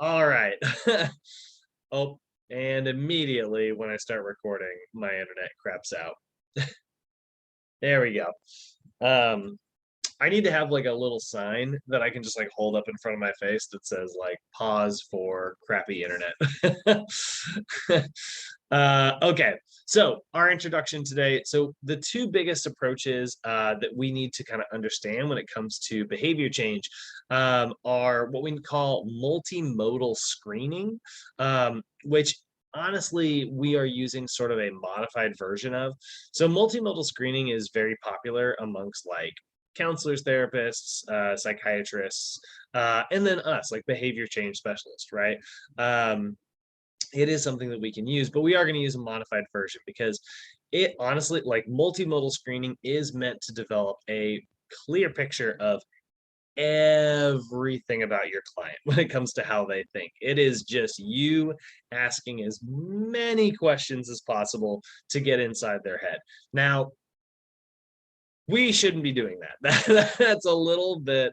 All right. Oh, and immediately when I start recording, my internet craps out. There we go. Um, I need to have like a little sign that I can just like hold up in front of my face that says like pause for crappy internet. Okay, so our introduction today. So the two biggest approaches that we need to kind of understand when it comes to behavior change are what we call multimodal screening, which honestly we are using sort of a modified version of. So multimodal screening is very popular amongst like counselors, therapists, psychiatrists, and then us, like behavior change specialists, right? It is something that we can use, but we are going to use a modified version because it honestly, like multimodal screening is meant to develop a clear picture of everything about your client when it comes to how they think. It is just you asking as many questions as possible to get inside their head. Now, we shouldn't be doing that. That's a little bit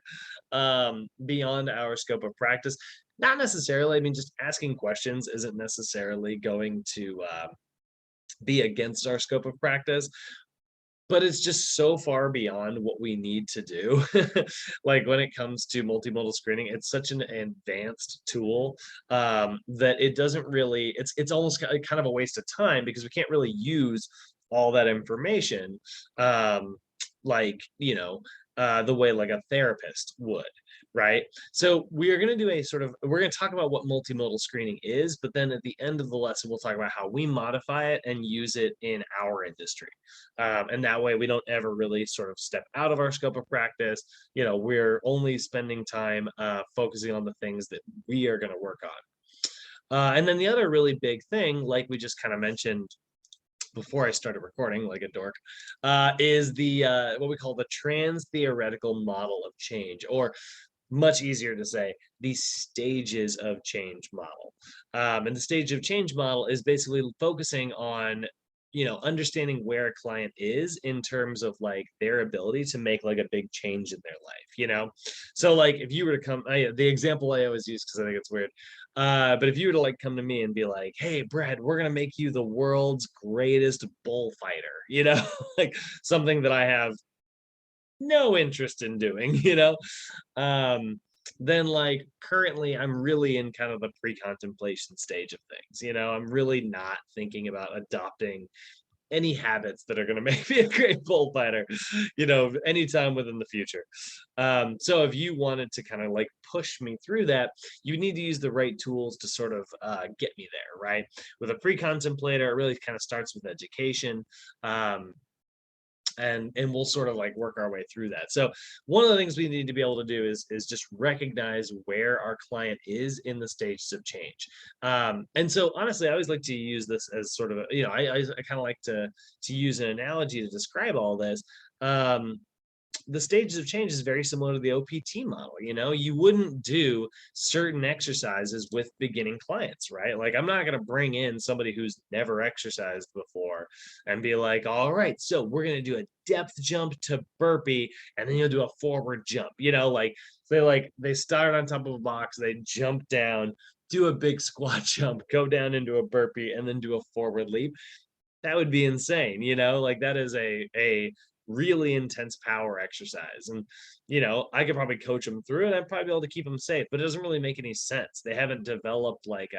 beyond our scope of practice. Not necessarily. I mean, just asking questions isn't necessarily going to be against our scope of practice, but it's just so far beyond what we need to do. Like when it comes to multimodal screening, it's such an advanced tool that it doesn't really. It's almost kind of a waste of time because we can't really use all that information. Like the way like a therapist would, right? So we are going to do a sort of, we're going to talk about what multimodal screening is, but then at the end of the lesson we'll talk about how we modify it and use it in our industry, and that way we don't ever really sort of step out of our scope of practice. We're only spending time focusing on the things that we are going to work on, and then the other really big thing, like we just kind of mentioned before I started recording, like a dork, is the what we call the Transtheoretical model of change, or much easier to say, the stages of change model. And the stage of change model is basically focusing on understanding where a client is in terms of like their ability to make like a big change in their life. So like if you were to come, the example I always use because I think it's weird, but if you were to like come to me and be like, hey Brad, we're gonna make you the world's greatest bullfighter, like something that I have no interest in doing, um, then like currently I'm really in kind of the pre-contemplation stage of things. I'm really not thinking about adopting any habits that are going to make me a great bullfighter, anytime within the future. So if you wanted to kind of like push me through that, you need to use the right tools to sort of get me there, right? With a pre-contemplator, it really kind of starts with education. And we'll sort of like work our way through that. So one of the things we need to be able to do is just recognize where our client is in the stages of change. And so honestly, I always like to use this as sort of I kind of like to use an analogy to describe all this. The stages of change is very similar to the OPT model. You wouldn't do certain exercises with beginning clients, right? Like I'm not going to bring in somebody who's never exercised before and be like, all right, so we're going to do a depth jump to burpee and then you'll do a forward jump. They start on top of a box, they jump down, do a big squat jump, go down into a burpee, and then do a forward leap. That would be insane. Like that is a really intense power exercise. And I could probably coach them through it. I'd probably be able to keep them safe, but it doesn't really make any sense. They haven't developed like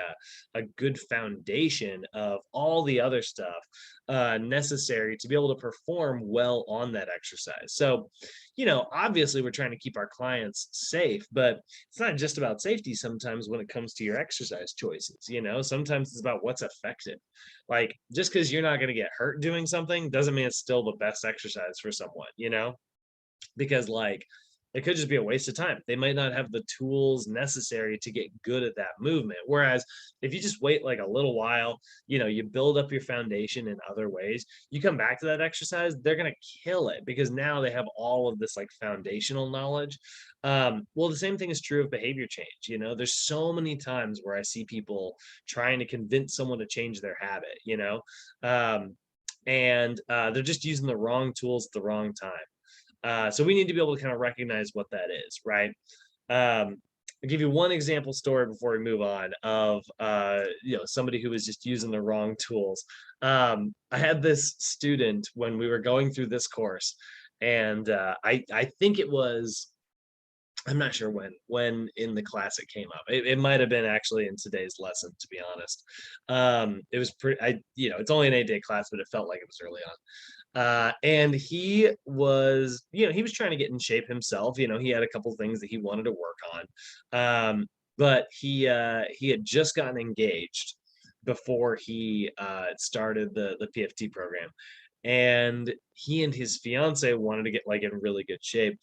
a good foundation of all the other stuff necessary to be able to perform well on that exercise. So obviously we're trying to keep our clients safe, but it's not just about safety sometimes when it comes to your exercise choices. Sometimes it's about what's effective. Like just because you're not going to get hurt doing something doesn't mean it's still the best exercise for someone. Because like it could just be a waste of time. They might not have the tools necessary to get good at that movement. Whereas if you just wait like a little while, you build up your foundation in other ways, you come back to that exercise, they're going to kill it because now they have all of this like foundational knowledge. Well, the same thing is true of behavior change. There's so many times where I see people trying to convince someone to change their habit, and they're just using the wrong tools at the wrong time. So we need to be able to kind of recognize what that is, right? I'll give you one example story before we move on of somebody who was just using the wrong tools. I had this student when we were going through this course, and I think it was, I'm not sure when in the class it came up. It might have been actually in today's lesson, to be honest. It was pretty. It's only an 8-day class, but it felt like it was early on. And he was trying to get in shape himself. He had a couple things that he wanted to work on. But he had just gotten engaged before he started the PFT program, and he and his fiance wanted to get like in really good shape.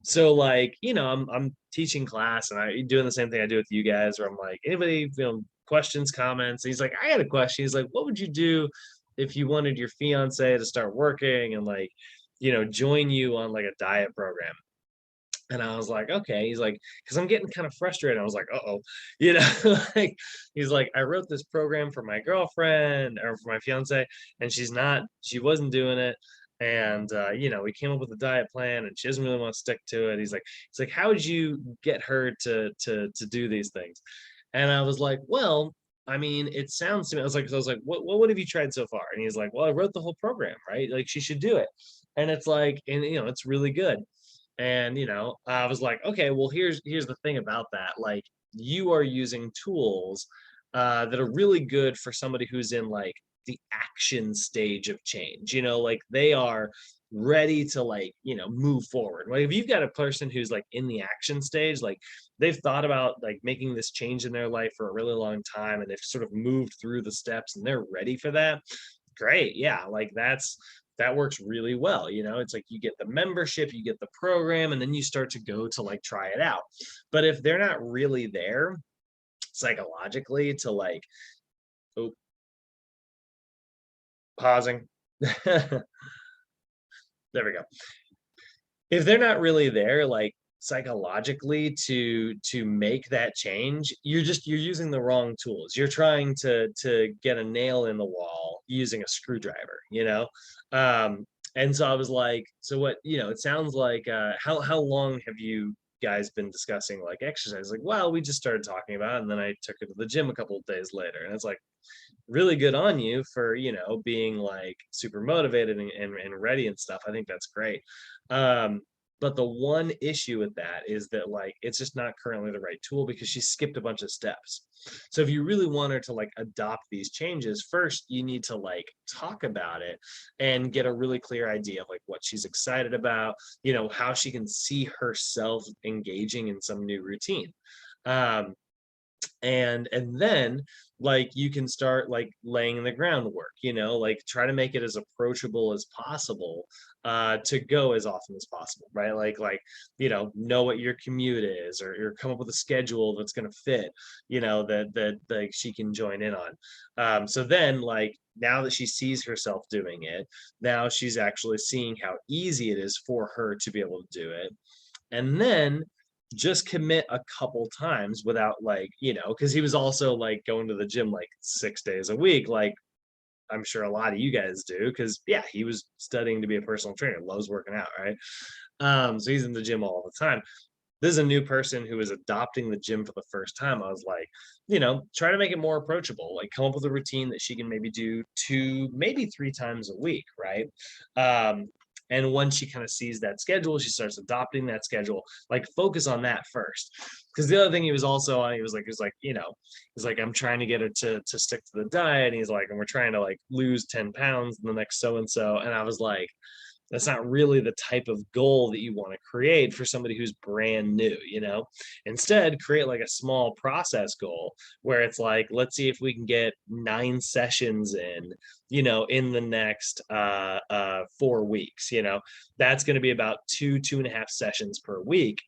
So like, I'm teaching class and I doing the same thing I do with you guys, where I'm like, anybody, questions, comments? And he's like, I had a question. He's like, what would you do if you wanted your fiance to start working and like, join you on like a diet program? And I was like, okay. He's like, because I'm getting kind of frustrated. I was like, uh-oh, like he's like, I wrote this program for my girlfriend or for my fiance, and she wasn't doing it. And we came up with a diet plan and she doesn't really want to stick to it. He's like, how would you get her to do these things? And I was like, well, I mean, it sounds to me, I was like, what have you tried so far? And he's like, well, I wrote the whole program, right? Like she should do it. And it's like, and it's really good. And I was like, okay, well, here's the thing about that. Like, you are using tools that are really good for somebody who's in like the action stage of change. Like they are ready to like move forward. Like if you've got a person who's like in the action stage, like they've thought about like making this change in their life for a really long time, and they've sort of moved through the steps and they're ready for that. Great, yeah, like that works really well. It's like you get the membership, you get the program, and then you start to go to like try it out. But if they're not really there psychologically to like, oh, pausing. There we go. If they're not really there like psychologically to make that change, you're using the wrong tools. You're trying to get a nail in the wall using a screwdriver. And so I was like, so what, it sounds like how long have you guys been discussing like exercise? Like, well, we just started talking about it, and then I took her to the gym a couple of days later. And it's like, really good on you for being like super motivated and ready and stuff. I think that's great. um but the one issue with that is that like it's just not currently the right tool because she skipped a bunch of steps. So if you really want her to like adopt these changes, first you need to like talk about it and get a really clear idea of like what she's excited about, how she can see herself engaging in some new routine. Um and then like you can start like laying the groundwork, like try to make it as approachable as possible, to go as often as possible, right? Like know what your commute is, or come up with a schedule that's going to fit, that like she can join in on. So then like now that she sees herself doing it, now she's actually seeing how easy it is for her to be able to do it. And then just commit a couple times without like, because he was also like going to the gym like 6 days a week, like I'm sure a lot of you guys do, because yeah, he was studying to be a personal trainer, loves working out, right? So he's in the gym all the time. This is a new person who is adopting the gym for the first time. I was like, try to make it more approachable, like come up with a routine that she can maybe do 2, maybe 3 times a week, right? um, and once she kind of sees that schedule, she starts adopting that schedule, like focus on that first. Because the other thing he was also on, he's like, I'm trying to get her to stick to the diet, and he's like, and we're trying to like lose 10 pounds in the next so and so. And I was like, that's not really the type of goal that you want to create for somebody who's brand new. Instead, create like a small process goal where it's like, let's see if we can get 9 sessions in the next 4 weeks. That's going to be about 2.5 sessions per week.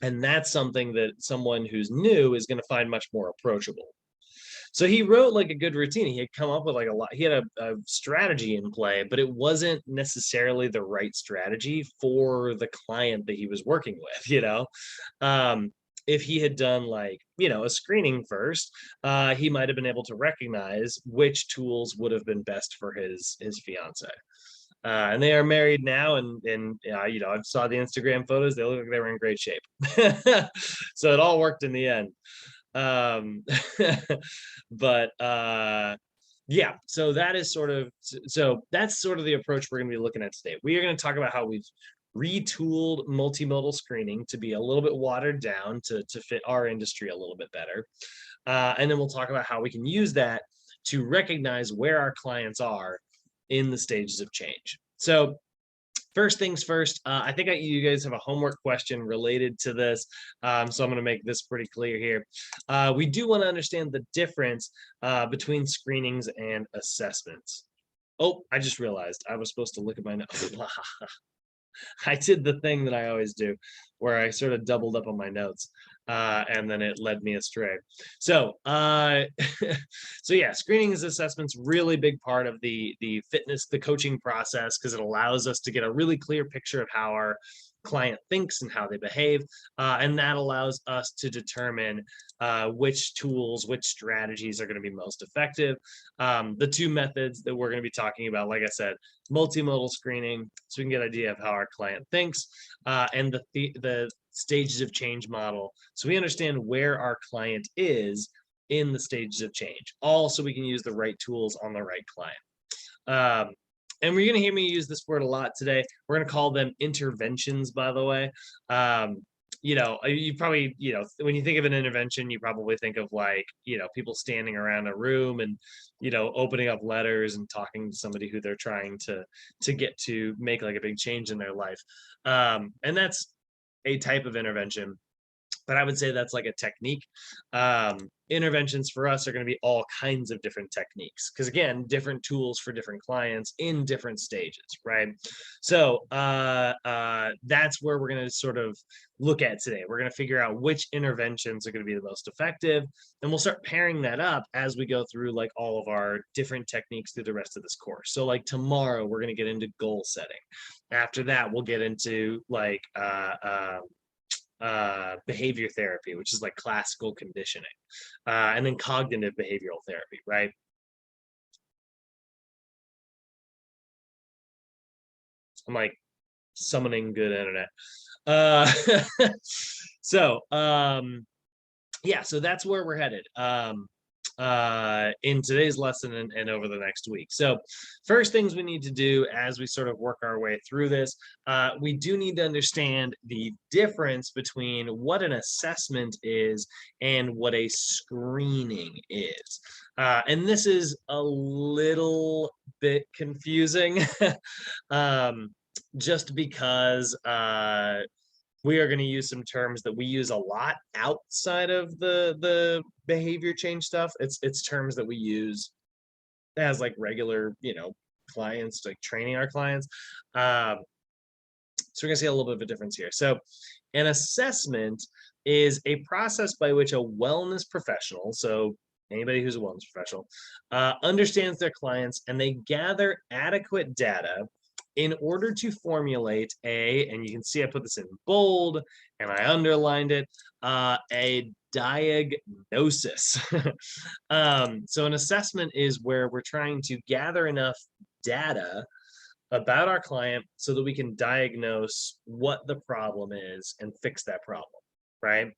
And that's something that someone who's new is going to find much more approachable. So he wrote like a good routine. He had come up with like a lot. He had a strategy in play, but it wasn't necessarily the right strategy for the client that he was working with. If he had done like, a screening first, he might have been able to recognize which tools would have been best for his fiance. And they are married now, and you know, I saw the Instagram photos. They look like they were in great shape. So it all worked in the end. Um, but yeah, so that is sort of so that's sort of the approach we're going to be looking at today. We are going to talk about how we've retooled multimodal screening to be a little bit watered down to fit our industry a little bit better. And then we'll talk about how we can use that to recognize where our clients are in the stages of change. So first things first, I think you guys have a homework question related to this, so I'm going to make this pretty clear here. We do want to understand the difference between screenings and assessments. Oh, I just realized I was supposed to look at my notes. I did the thing that I always do, where I sort of doubled up on my notes, and then it led me astray. So, so yeah, screening and assessments really big part of the fitness, the coaching process, because it allows us to get a really clear picture of how our client thinks and how they behave, and that allows us to determine which tools, which strategies are going to be most effective. The two methods that we're going to be talking about, like I said, multimodal screening, so we can get an idea of how our client thinks, and the stages of change model, so we understand where our client is in the stages of change, all so we can use the right tools on the right client. And we're going to hear me use this word a lot today. We're going to call them interventions, by the way. You know, you probably, you know, when you think of an intervention, you probably think of like, you know, people standing around a room and, you know, opening up letters and talking to somebody who they're trying to get to make like a big change in their life. And that's a type of intervention, but I would say that's like a technique. Interventions for us are going to be all kinds of different techniques, because again, different tools for different clients in different stages, right? So that's where we're going to sort of look at today. We're going to figure out which interventions are going to be the most effective, and we'll start pairing that up as we go through like all of our different techniques through the rest of this course. So like tomorrow, we're going to get into goal setting. After that, we'll get into like behavior therapy, which is like classical conditioning, and then cognitive behavioral therapy, right? I'm like summoning good internet. So yeah, so that's where we're headed in today's lesson and over the next week. So first things we need to do as we sort of work our way through this, we do need to understand the difference between what an assessment is and what a screening is. And this is a little bit confusing, just because we are going to use some terms that we use a lot outside of the behavior change stuff. It's terms that we use as like regular, you know, clients, like training our clients. So we're going to see a little bit of a difference here. So an assessment is a process by which a wellness professional, so anybody who's a wellness professional, understands their clients, and they gather adequate data in order to formulate and you can see I put this in bold and I underlined it, a diagnosis. So an assessment is where we're trying to gather enough data about our client so that we can diagnose what the problem is and fix that problem, right?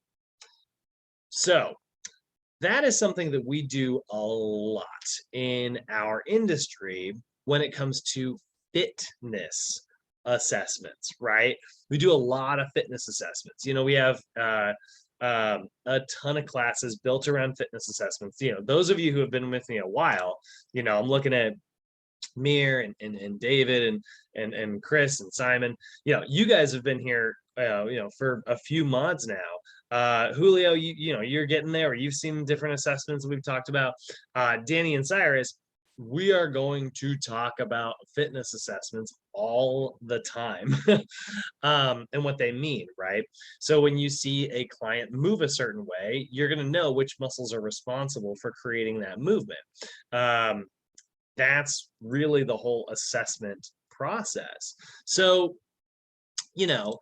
So that is something that we do a lot in our industry when it comes to fitness assessments, right? We do a lot of fitness assessments. You know, we have a ton of classes built around fitness assessments. You know, those of you who have been with me a while, you know, I'm looking at Mir and David and Chris and Simon. You know, you guys have been here, you know, for a few mods now. Julio, you know, you're getting there. You've seen different assessments we've talked about. Danny and Cyrus, we are going to talk about fitness assessments all the time, and what they mean, right? So when you see a client move a certain way, you're going to know which muscles are responsible for creating that movement. That's really the whole assessment process. So, you know,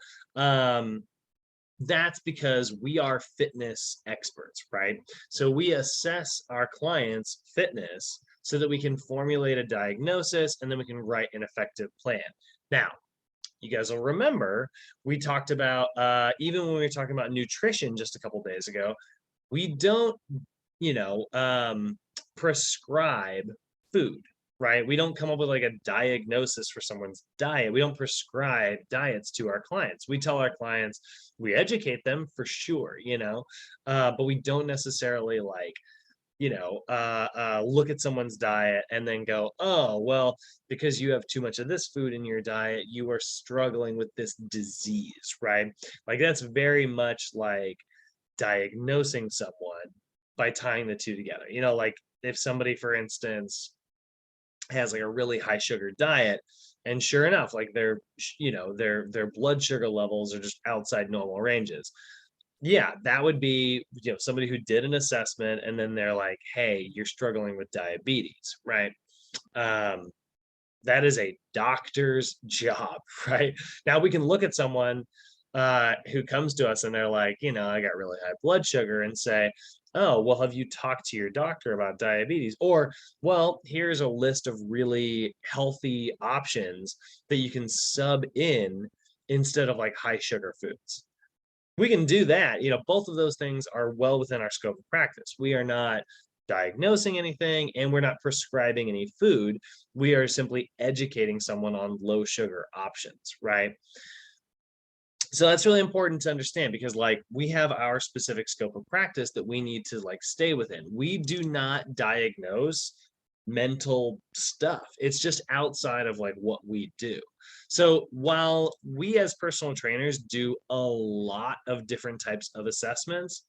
that's because we are fitness experts, right? So we assess our clients' fitness so that we can formulate a diagnosis and then we can write an effective plan. Now, you guys will remember we talked about, even when we were talking about nutrition just a couple days ago, we don't, you know, prescribe food, right? We don't come up with like a diagnosis for someone's diet. We don't prescribe diets to our clients. We tell our clients, we educate them for sure, but we don't necessarily like, look at someone's diet and then go, oh, well, because you have too much of this food in your diet, you are struggling with this disease, right? Like that's very much like diagnosing someone by tying the two together. Like if somebody, for instance, has like a really high sugar diet, and sure enough, like their blood sugar levels are just outside normal ranges. Yeah, that would be, somebody who did an assessment and then they're like, hey, you're struggling with diabetes, right? That is a doctor's job, right? Now we can look at someone who comes to us and they're like, I got really high blood sugar, and say, oh, well, have you talked to your doctor about diabetes? Or, well, here's a list of really healthy options that you can sub in instead of like high sugar foods. We can do that. Both of those things are well within our scope of practice. We are not diagnosing anything and we're not prescribing any food. We are simply educating someone on low sugar options, right? So that's really important to understand, because like we have our specific scope of practice that we need to like stay within. We do not diagnose mental stuff. It's just outside of like what we do. So while we as personal trainers do a lot of different types of assessments,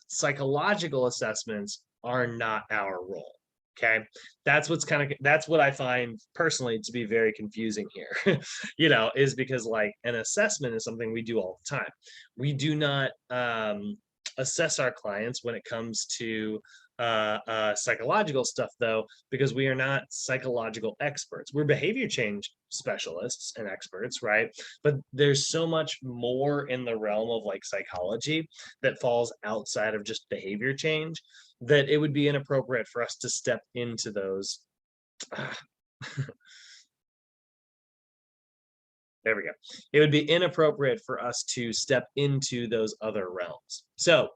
psychological assessments are not our role. Okay, that's what I find personally to be very confusing here. Is because like an assessment is something we do all the time. We do not assess our clients when it comes to psychological stuff, though, because we are not psychological experts. We're behavior change specialists and experts, right? But there's so much more in the realm of like psychology that falls outside of just behavior change, that it would be inappropriate for us to step into those. There we go. It would be inappropriate for us to step into those other realms. So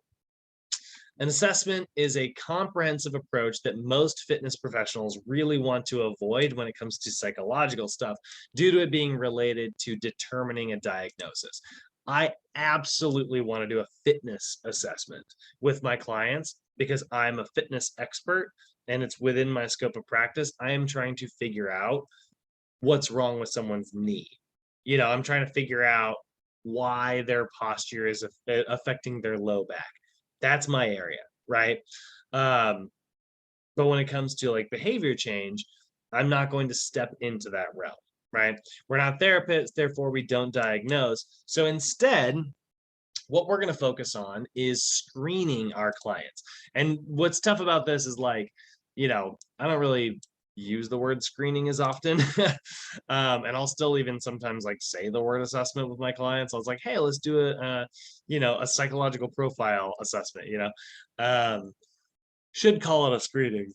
an assessment is a comprehensive approach that most fitness professionals really want to avoid when it comes to psychological stuff, due to it being related to determining a diagnosis. I absolutely want to do a fitness assessment with my clients because I'm a fitness expert and it's within my scope of practice. I am trying to figure out what's wrong with someone's knee. I'm trying to figure out why their posture is affecting their low back. That's my area, right? But when it comes to like behavior change, I'm not going to step into that realm, right? We're not therapists, therefore we don't diagnose. So instead, what we're going to focus on is screening our clients. And what's tough about this is like, I don't really use the word screening as often. And I'll still even sometimes like say the word assessment with my clients. I was like, hey, let's do a psychological profile assessment, should call it a screening.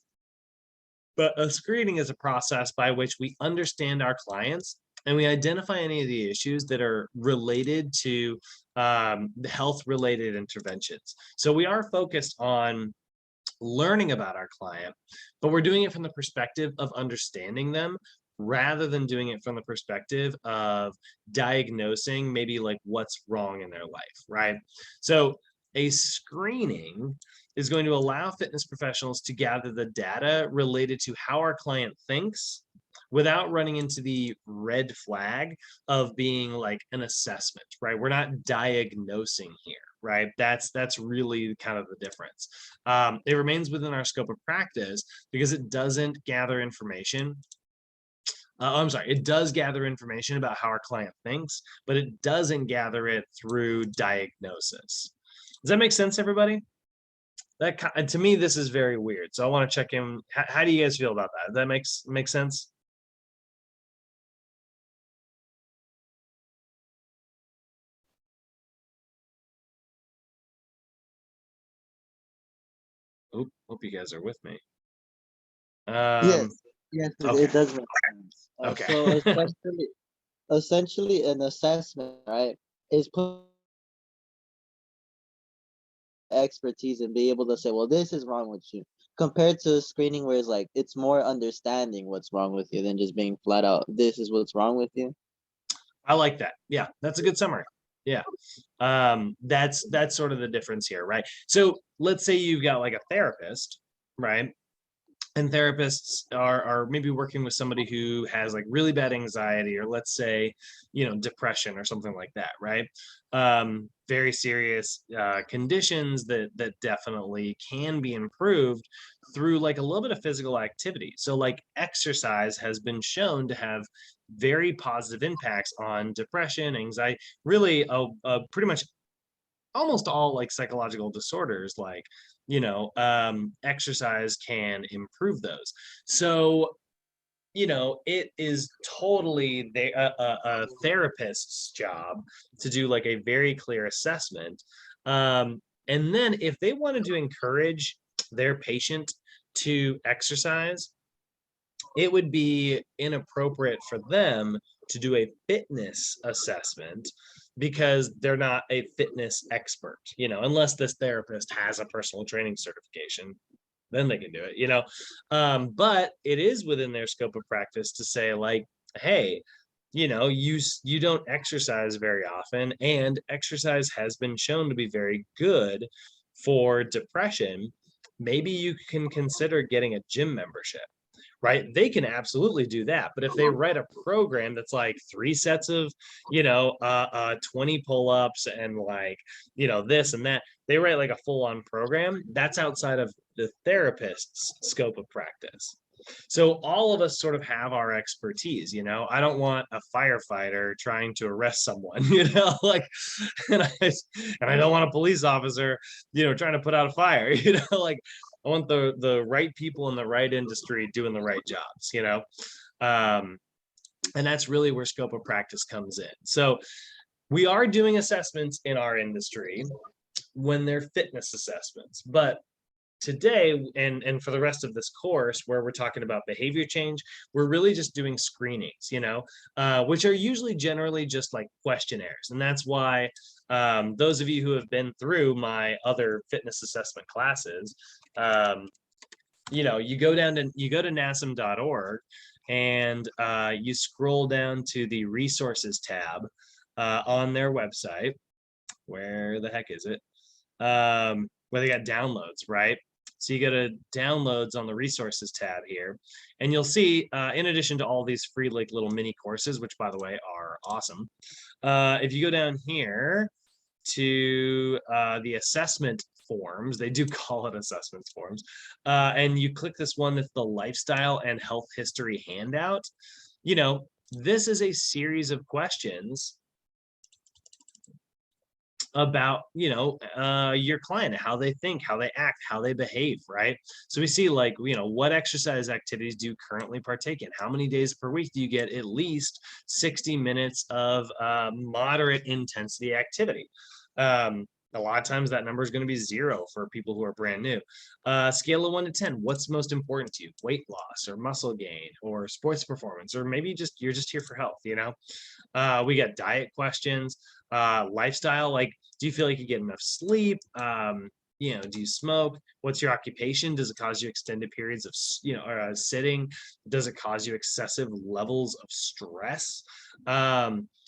But a screening is a process by which we understand our clients and we identify any of the issues that are related to health-related interventions. So we are focused on learning about our client, but we're doing it from the perspective of understanding them rather than doing it from the perspective of diagnosing maybe like what's wrong in their life, right? So a screening is going to allow fitness professionals to gather the data related to how our client thinks without running into the red flag of being like an assessment, right? We're not diagnosing here, right? That's really kind of the difference. It remains within our scope of practice because it doesn't gather information. I'm sorry, it does gather information about how our client thinks, but it doesn't gather it through diagnosis. Does that make sense, everybody? That to me, this is very weird. So I want to check in. How do you guys feel about that? Does that make sense? Hope you guys are with me. Um, Yes, yes, okay, it does make sense. okay. So essentially an assessment, right, is put expertise and be able to say, well, this is wrong with you, compared to screening where it's like it's more understanding what's wrong with you than just being flat out, this is what's wrong with you. I like that. Yeah, that's a good summary. Yeah. That's sort of the difference here, right? So let's say you've got like a therapist, right? And therapists are maybe working with somebody who has like really bad anxiety, or let's say, depression or something like that, right? Very serious conditions that definitely can be improved through like a little bit of physical activity. So like exercise has been shown to have very positive impacts on depression, anxiety, really pretty much almost all like psychological disorders, like exercise can improve those. So it is totally a therapist's job to do like a very clear assessment, and then if they wanted to encourage their patient to exercise, it would be inappropriate for them to do a fitness assessment because they're not a fitness expert, unless this therapist has a personal training certification, then they can do it, but it is within their scope of practice to say like, hey, you don't exercise very often, and exercise has been shown to be very good for depression. Maybe you can consider getting a gym membership, right? They can absolutely do that. But if they write a program that's like 3 sets of, 20 pull-ups and like, this and that, they write like a full-on program, that's outside of the therapist's scope of practice. So all of us sort of have our expertise, I don't want a firefighter trying to arrest someone, like, and I don't want a police officer, trying to put out a fire, like, I want the right people in the right industry doing the right jobs, and that's really where scope of practice comes in. So we are doing assessments in our industry when they're fitness assessments, but today and for the rest of this course where we're talking about behavior change, we're really just doing screenings, which are usually generally just like questionnaires. And that's why those of you who have been through my other fitness assessment classes, you go to nasm.org and you scroll down to the resources tab on their website. Where the heck is it? Where they got downloads, right? So you go to downloads on the resources tab here, and you'll see, in addition to all these free like little mini courses, which by the way are awesome, if you go down here to the assessment forms, they do call it assessments forms, and you click this one that's the lifestyle and health history handout, this is a series of questions about your client, how they think, how they act, how they behave, right? So we see like, what exercise activities do you currently partake in? How many days per week do you get at least 60 minutes of moderate intensity activity? A lot of times that number is going to be 0 for people who are brand new. Scale of 1 to 10, what's most important to you? Weight loss or muscle gain or sports performance, or maybe you're just here for health, we got diet questions, lifestyle, like, do you feel like you get enough sleep? Do you smoke? What's your occupation? Does it cause you extended periods of, sitting? Does it cause you excessive levels of stress?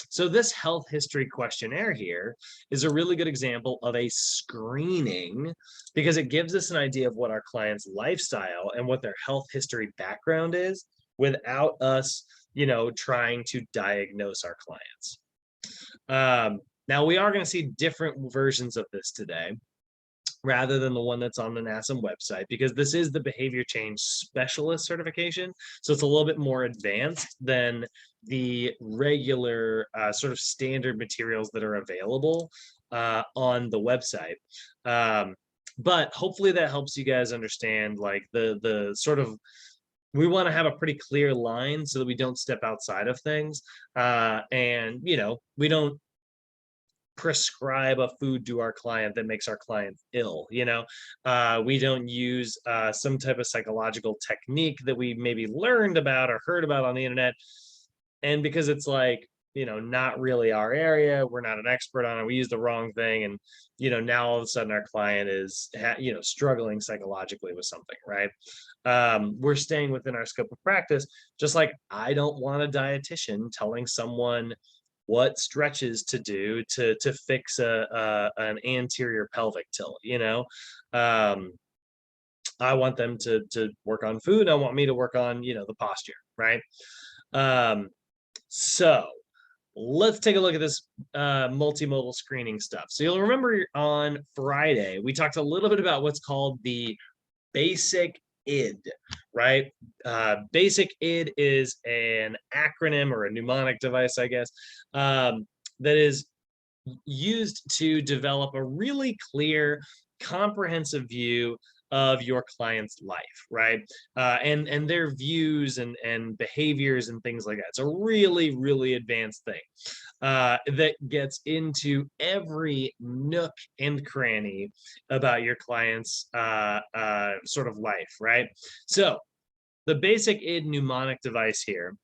So this health history questionnaire here is a really good example of a screening, because it gives us an idea of what our client's lifestyle and what their health history background is without us, trying to diagnose our clients. Now we are going to see different versions of this today, rather than the one that's on the NASM website, because this is the behavior change specialist certification. So it's a little bit more advanced than the regular sort of standard materials that are available on the website. But hopefully that helps you guys understand like the sort of, we want to have a pretty clear line so that we don't step outside of things. And we don't prescribe a food to our client that makes our client ill. We don't use some type of psychological technique that we maybe learned about or heard about on the internet. And because it's like, not really our area, we're not an expert on it, we use the wrong thing, and now all of a sudden our client is struggling psychologically with something, right? We're staying within our scope of practice. Just like I don't want a dietitian telling someone what stretches to do to fix an anterior pelvic tilt. I want them to work on food. I want me to work on the posture, right? So let's take a look at this multimodal screening stuff. So you'll remember on Friday, we talked a little bit about what's called the basic id, right? Basic id is an acronym or a mnemonic device, I guess, that is used to develop a really clear, comprehensive view of your client's life, right? And their views and behaviors and things like that. It's a really, really advanced thing that gets into every nook and cranny about your client's sort of life, right? So the basic id mnemonic device here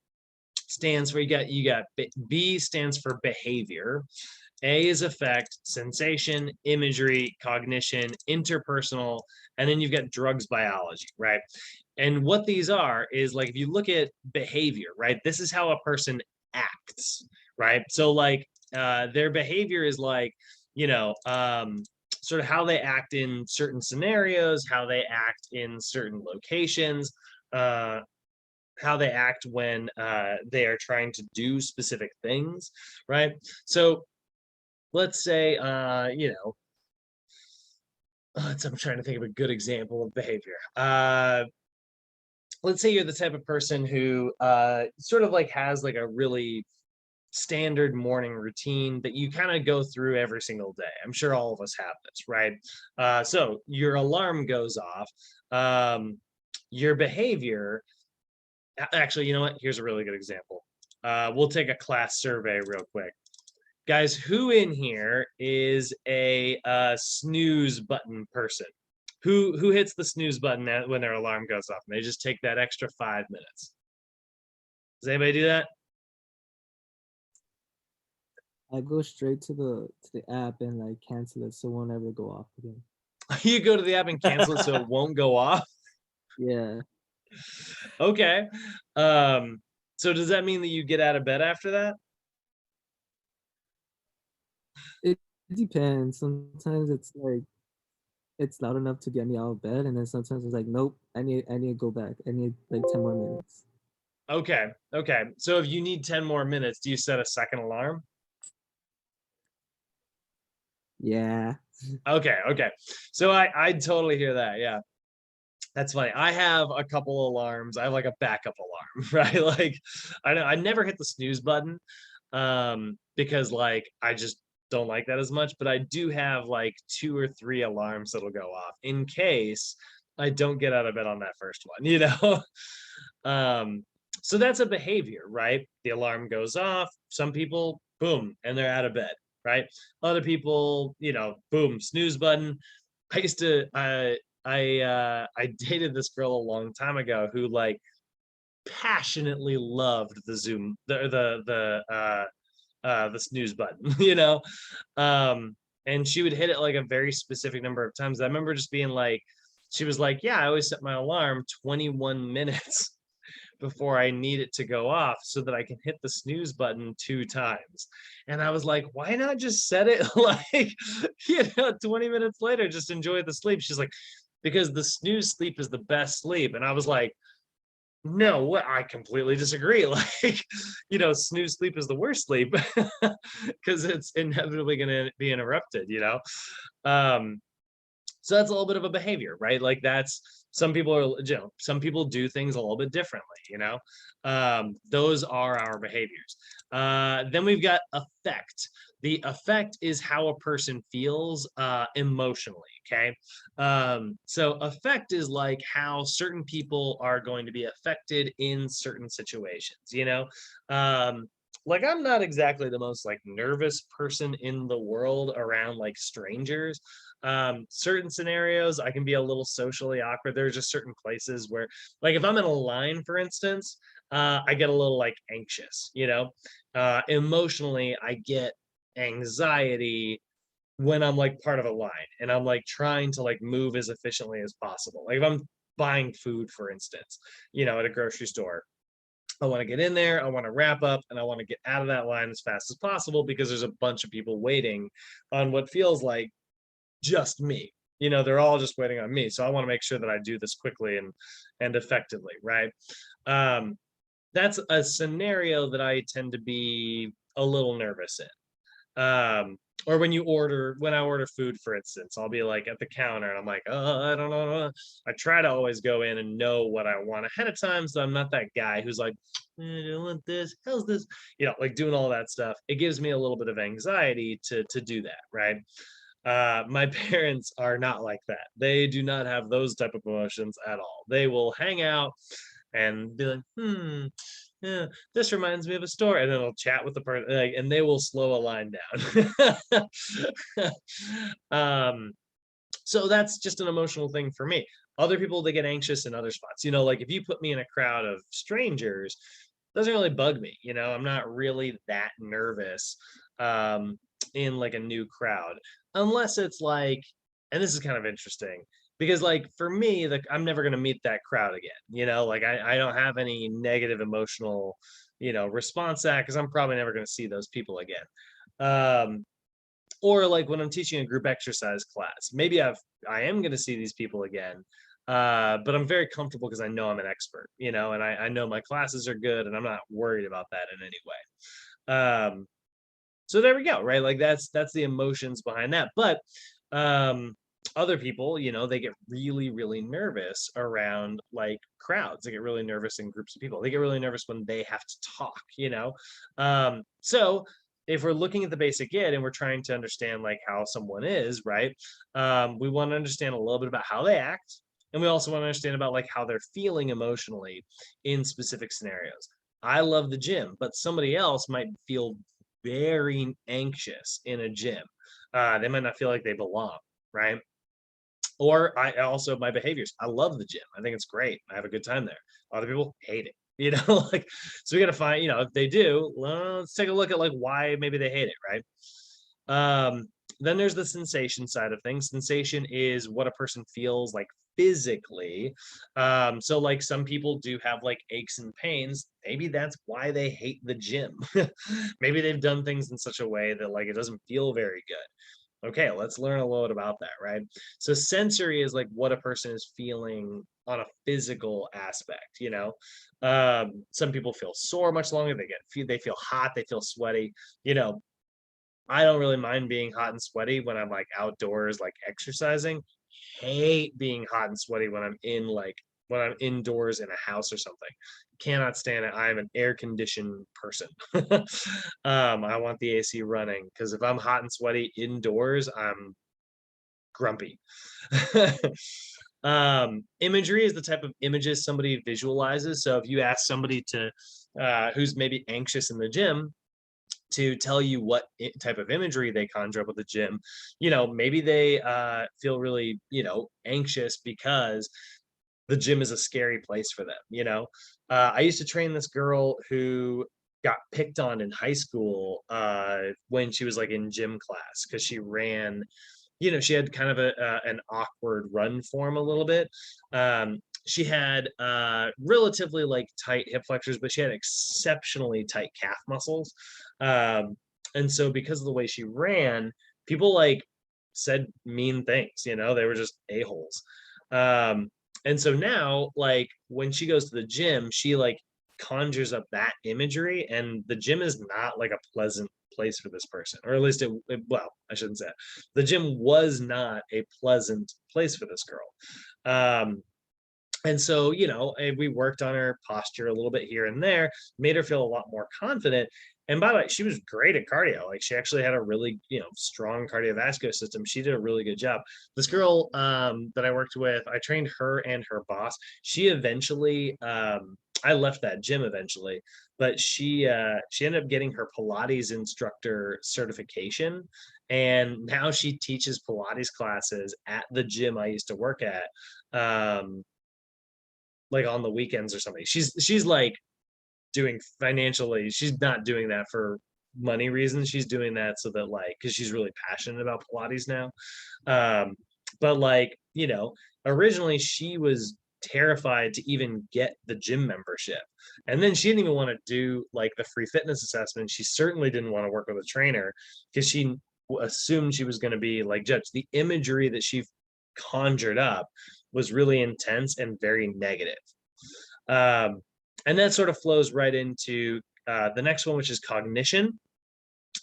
stands for, you got B stands for behavior. A is affect, sensation, imagery, cognition, interpersonal, and then you've got drugs biology, right? And what these are is, like, if you look at behavior, right, this is how a person acts, right? So like their behavior is like, sort of how they act in certain scenarios, how they act in certain locations, how they act when they are trying to do specific things, right? So let's say, I'm trying to think of a good example of behavior. Let's say you're the type of person who sort of like has like a really standard morning routine that you kind of go through every single day. I'm sure all of us have this, right? So your alarm goes off. Your behavior, actually, you know what? Here's a really good example. We'll take a class survey real quick. Guys, who in here is a snooze button person? Who hits the snooze button when their alarm goes off and they just take that extra 5 minutes? Does anybody do that? I go straight to the app and like cancel it so it won't ever go off again. You go to the app and cancel it so it won't go off? Yeah. Okay. So does that mean that you get out of bed after that? It depends. Sometimes it's like it's loud enough to get me out of bed, and then sometimes it's like, nope, I need to go back. I need like 10 more minutes. Okay. So if you need 10 more minutes, do you set a second alarm? Yeah. Okay. So I totally hear that. Yeah. That's funny. I have a couple alarms. I have like a backup alarm, right? Like I never hit the snooze button because like I just don't like that as much, but I do have like 2 or 3 alarms that'll go off in case I don't get out of bed on that first one. So that's a behavior, right? The alarm goes off. Some people, boom, and they're out of bed, right? Other people, boom, snooze button. I used to I dated this girl a long time ago who like passionately loved the snooze button, and she would hit it like a very specific number of times. I remember just being like, she was like, yeah, I always set my alarm 21 minutes before I need it to go off so that I can hit the snooze button 2 times. And I was like, why not just set it like, 20 minutes later, just enjoy the sleep. She's like, because the snooze sleep is the best sleep. And I was like, no, what? I completely disagree. Like, snooze sleep is the worst sleep because it's inevitably going to be interrupted, So that's a little bit of a behavior, right? Like some people are, some people do things a little bit differently, those are our behaviors. Then we've got affect. The affect is how a person feels emotionally, okay? So affect is like how certain people are going to be affected in certain situations, like I'm not exactly the most like nervous person in the world around like strangers. Certain scenarios I can be a little socially awkward. There's just certain places where, like if I'm in a line, for instance, I get a little like anxious, you know. Emotionally, I get anxiety when I'm like part of a line and I'm like trying to like move as efficiently as possible. Like if I'm buying food, for instance, you know, at a grocery store, I want to get in there, I want to wrap up, and I want to get out of that line as fast as possible because there's a bunch of people waiting on what feels like just me. You know, they're all just waiting on me. So I want to make sure that I do this quickly and effectively, right? Um, that's a scenario that I tend to be a little nervous in. Or when I order food, for instance, I'll be like at the counter and I'm like, I don't know. I try to always go in and know what I want ahead of time, so I'm not that guy who's like, I don't want this, how's this, you know, like doing all that stuff. It gives me a little bit of anxiety to do that, right? My parents are not like that. They do not have those type of emotions at all. They will hang out and be like, yeah, this reminds me of a story, and then I'll chat with the person, like, and they will slow a line down. um, so that's just an emotional thing for me. Other people, they get anxious in other spots. You know, like if you put me in a crowd of strangers, doesn't really bug me. You know, I'm not really that nervous in like a new crowd, unless it's like, and this is kind of interesting because like for me, like I'm never gonna meet that crowd again. You know, like I don't have any negative emotional, you know, response to that because I'm probably never gonna see those people again. Um, or like when I'm teaching a group exercise class, maybe I am going to see these people again, but I'm very comfortable because I know I'm an expert, you know, and I know my classes are good, and I'm not worried about that in any way. So there we go, right? Like that's the emotions behind that. But um, other people, you know, they get really really nervous around like crowds. They get really nervous in groups of people. They get really nervous when they have to talk, you know. So if we're looking at the basic id and we're trying to understand like how someone is, right, we want to understand a little bit about how they act, and we also want to understand about like how they're feeling emotionally in specific scenarios. I love the gym, but somebody else might feel very anxious in a gym. They might not feel like they belong, right? Or I also, my behaviors. I love the gym. I think it's great. I have a good time there. Other people hate it. You know, like, so we got to find, you know, if they do, well, let's take a look at like why maybe they hate it, right? Then there's the sensation side of things. Sensation is what a person feels like physically. So like some people do have like aches and pains. Maybe that's why they hate the gym. Maybe they've done things in such a way that like it doesn't feel very good. Okay, let's learn a little about that, right? So sensory is like what a person is feeling on a physical aspect, you know. Some people feel sore much longer. They feel hot, they feel sweaty, you know. I don't really mind being hot and sweaty when I'm like outdoors, like exercising. Hate being hot and sweaty when I'm indoors in a house or something. Cannot stand it. I am an air conditioned person. I want the AC running because if I'm hot and sweaty indoors, I'm grumpy. Imagery is the type of images somebody visualizes. So if you ask somebody to who's maybe anxious in the gym to tell you what type of imagery they conjure up with the gym, you know, maybe they feel really, you know, anxious because the gym is a scary place for them, you know. I used to train this girl who got picked on in high school when she was like in gym class because she ran, you know, she had kind of an awkward run form a little bit. She had relatively like tight hip flexors, but she had exceptionally tight calf muscles. Um, and so because of the way she ran, people like said mean things, you know, they were just a-holes. Um, and so now, like when she goes to the gym, she like conjures up that imagery, and the gym is not like a pleasant place for this person, or at least well, I shouldn't say it. The gym was not a pleasant place for this girl. And so, you know, we worked on her posture a little bit here and there, made her feel a lot more confident. And by the way, she was great at cardio. Like she actually had a really, you know, strong cardiovascular system. She did a really good job. This girl that I worked with, I trained her and her boss. She eventually I left that gym eventually, but she ended up getting her Pilates instructor certification, and now she teaches Pilates classes at the gym I used to work at, um, like on the weekends or something. She's like doing financially, she's not doing that for money reasons. She's doing that so that like because she's really passionate about Pilates now. Um, but like, originally she was terrified to even get the gym membership. And then she didn't even want to do like the free fitness assessment. She certainly didn't want to work with a trainer because she assumed she was going to be like judged. The imagery that she conjured up was really intense and very negative. Um, and that sort of flows right into the next one, which is cognition.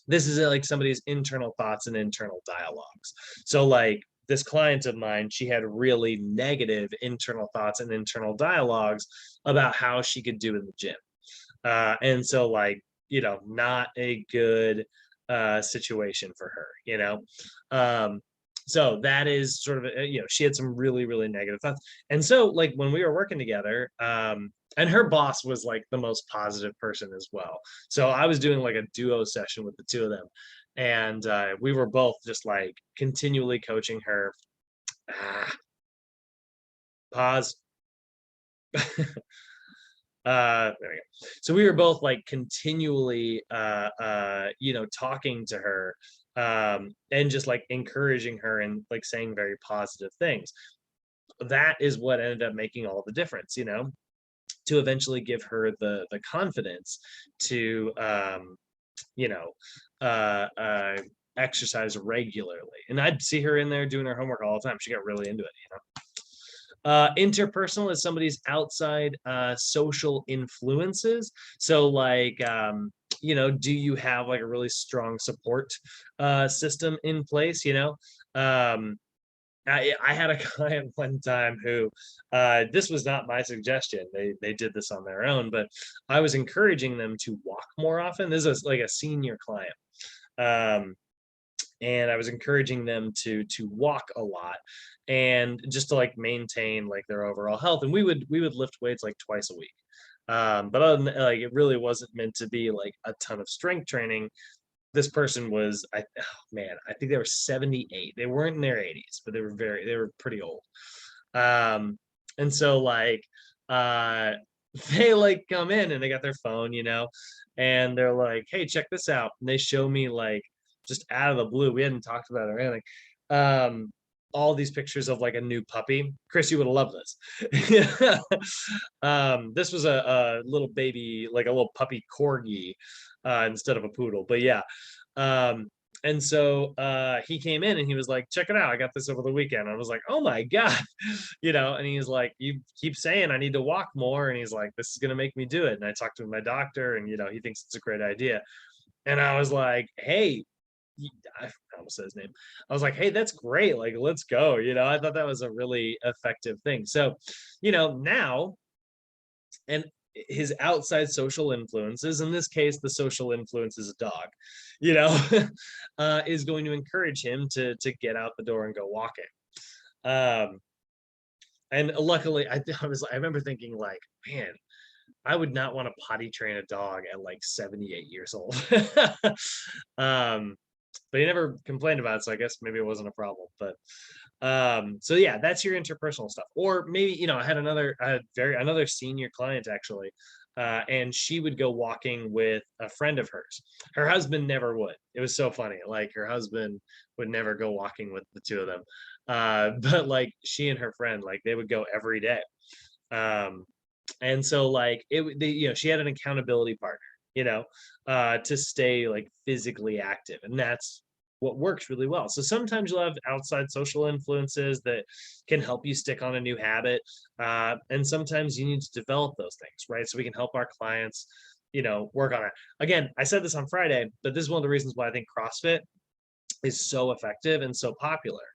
This is like somebody's internal thoughts and internal dialogues. So like this client of mine, she had really negative internal thoughts and internal dialogues about how she could do in the gym. And so like, not a good situation for her, Um, so that is sort of, she had some really, really negative thoughts. And so like when we were working together, and her boss was like the most positive person as well. So I was doing like a duo session with the two of them. And we were both just like continually coaching her. Pause. There we go. So we were both like continually talking to her, and just like encouraging her and like saying very positive things. That is what ended up making all the difference, to eventually give her the confidence to you know exercise regularly. And I'd see her in there doing her homework all the time. She got really into it. Interpersonal is somebody's outside social influences. So like, do you have like a really strong support system in place? I had a client one time who this was not my suggestion. They did this on their own, but I was encouraging them to walk more often. This is like a senior client. And I was encouraging them to walk a lot and just to like maintain like their overall health. And we would lift weights like twice a week. But other than like it really wasn't meant to be like a ton of strength training. This person was, I think they were 78. They weren't in their 80s, but they were pretty old. And so like they like come in and they got their phone, and they're like, hey, check this out. And they show me like just out of the blue, we hadn't talked about it or anything, all these pictures of like a new puppy. Chris, you would have loved this. This was a little baby, like a little puppy corgi, instead of a poodle. But yeah. And so he came in and he was like, check it out, I got this over the weekend. I was like, oh my God. And he's like, you keep saying I need to walk more. And he's like, this is going to make me do it. And I talked to my doctor and, he thinks it's a great idea. And I was like, hey, I almost said his name. I was like, hey, that's great. Like, let's go. I thought that was a really effective thing. So, now, and his outside social influences, in this case, the social influence is a dog, is going to encourage him to get out the door and go walking. And luckily, I remember thinking like, man, I would not want to potty train a dog at like 78 years old. But he never complained about it, so I guess maybe it wasn't a problem. But so yeah, that's your interpersonal stuff. Or maybe, I had another senior client actually, and she would go walking with a friend of hers. Her husband never would. It was so funny. Like her husband would never go walking with the two of them. But like she and her friend, like they would go every day. And so like she had an accountability partner, to stay like physically active. And that's what works really well. So sometimes you'll have outside social influences that can help you stick on a new habit. And sometimes you need to develop those things, right? So we can help our clients, work on it. Again, I said this on Friday, but this is one of the reasons why I think CrossFit is so effective and so popular,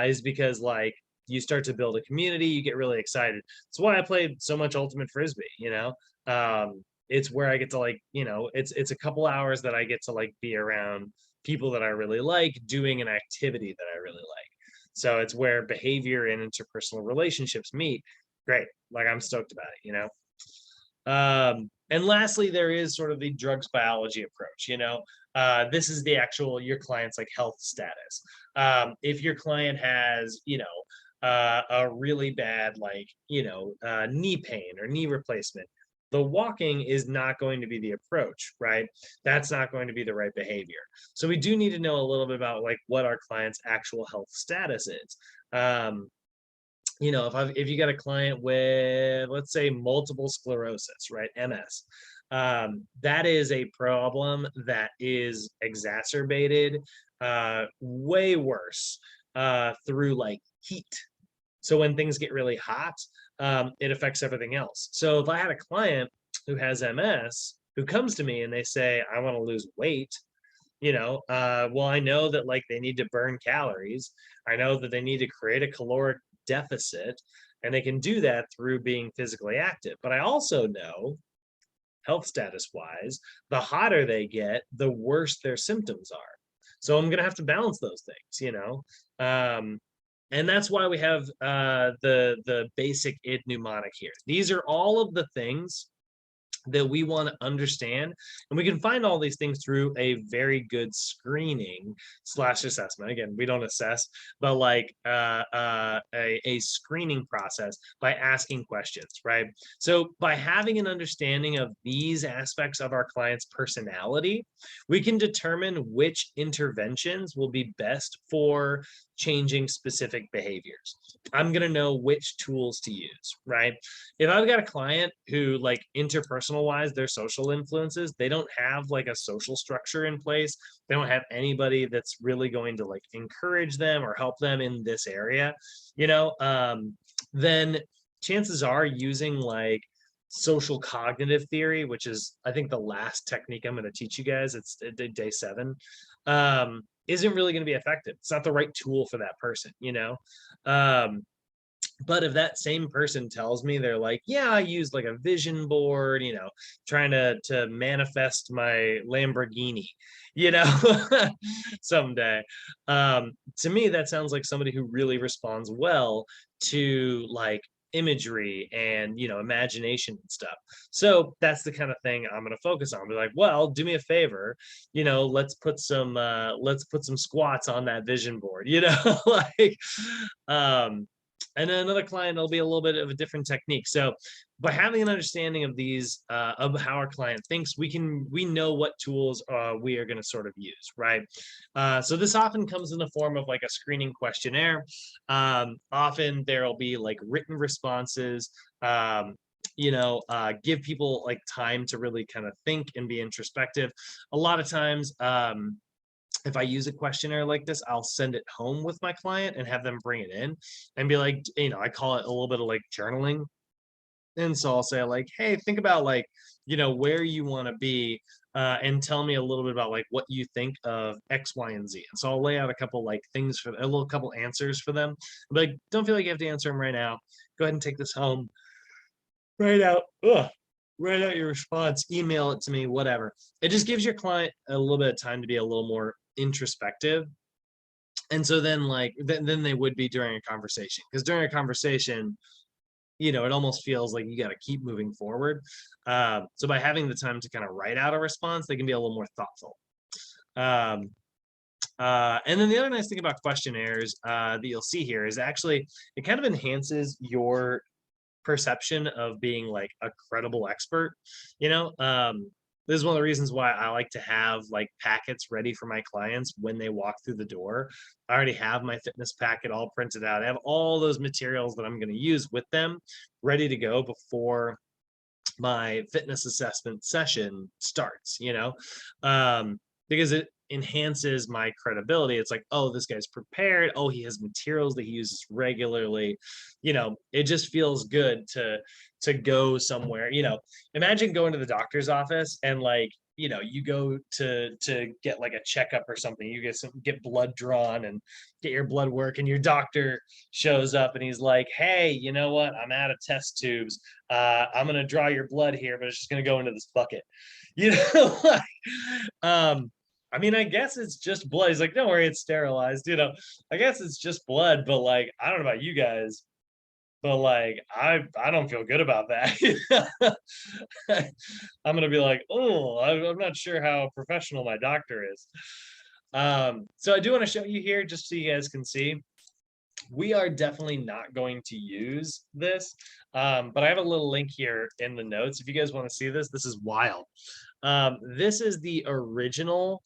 is because like you start to build a community, you get really excited. It's why I played so much ultimate frisbee, it's where I get to like, it's a couple hours that I get to like be around people that I really like doing an activity that I really like. So it's where behavior and interpersonal relationships meet. Great. Like I'm stoked about it, And lastly, there is sort of the drugs biology approach. This is the actual your client's like health status. If your client has, a really bad knee pain or knee replacement, the walking is not going to be the approach, right? That's not going to be the right behavior. So we do need to know a little bit about like what our client's actual health status is. If you got a client with, let's say, multiple sclerosis, right, MS, that is a problem that is exacerbated way worse through like heat. So when things get really hot, it affects everything else. So if I had a client who has MS who comes to me and they say, I want to lose weight, well, I know that like they need to burn calories. I know that they need to create a caloric deficit, and they can do that through being physically active. But I also know, health status wise, the hotter they get, the worse their symptoms are. So I'm going to have to balance those things, and that's why we have the basic id mnemonic here. These are all of the things that we want to understand, and we can find all these things through a very good screening / assessment. Again, we don't assess, but like a screening process by asking questions, right? So by having an understanding of these aspects of our client's personality, we can determine which interventions will be best for changing specific behaviors. I'm going to know which tools to use, right? If I've got a client who, like, interpersonal wise, their social influences, they don't have like a social structure in place, they don't have anybody that's really going to like encourage them or help them in this area, then chances are using like social cognitive theory, which is I think the last technique I'm going to teach you guys, it's day 7, isn't really going to be effective. It's not the right tool for that person, but if that same person tells me they're like, yeah, I used like a vision board, trying to manifest my Lamborghini, someday. To me, that sounds like somebody who really responds well to like imagery and imagination and stuff. So that's the kind of thing I'm going to focus on. Be like, well, do me a favor, let's put some squats on that vision board, like and then another client, it'll be a little bit of a different technique. So by having an understanding of these, of how our client thinks, we know what tools we are going to sort of use, right? So this often comes in the form of like a screening questionnaire. Often there'll be like written responses, give people like time to really kind of think and be introspective. A lot of times, if I use a questionnaire like this, I'll send it home with my client and have them bring it in and be like, I call it a little bit of like journaling. And so I'll say like, hey, think about like, where you want to be, and tell me a little bit about like what you think of X, Y, and Z. And so I'll lay out a couple like things for a little couple answers for them. Like, don't feel like you have to answer them right now. Go ahead and take this home. Write out your response, email it to me, whatever. It just gives your client a little bit of time to be a little more introspective. And so then like then they would be during a conversation, because during a conversation, it almost feels like you got to keep moving forward. So by having the time to kind of write out a response, they can be a little more thoughtful. And then the other nice thing about questionnaires that you'll see here is actually it kind of enhances your perception of being like a credible expert. This is one of the reasons why I like to have like packets ready for my clients when they walk through the door. I already have my fitness packet all printed out. I have all those materials that I'm going to use with them ready to go before my fitness assessment session starts, because it enhances my credibility. It's like, oh, this guy's prepared. Oh, he has materials that he uses regularly. It just feels good to go somewhere. Imagine going to the doctor's office and like, you go to get like a checkup or something. You get blood drawn and get your blood work, and your doctor shows up and he's like, hey, you know what? I'm out of test tubes. I'm gonna draw your blood here, but it's just gonna go into this bucket. I mean, I guess it's just blood. He's like, don't worry, it's sterilized. I guess it's just blood, but like, I don't know about you guys. but like I don't feel good about that. I'm gonna be like, oh, I'm not sure how professional my doctor is. So I do want to show you here just so you guys can see. We are definitely not going to use this, but I have a little link here in the notes. If you guys want to see this, this is wild. This is the original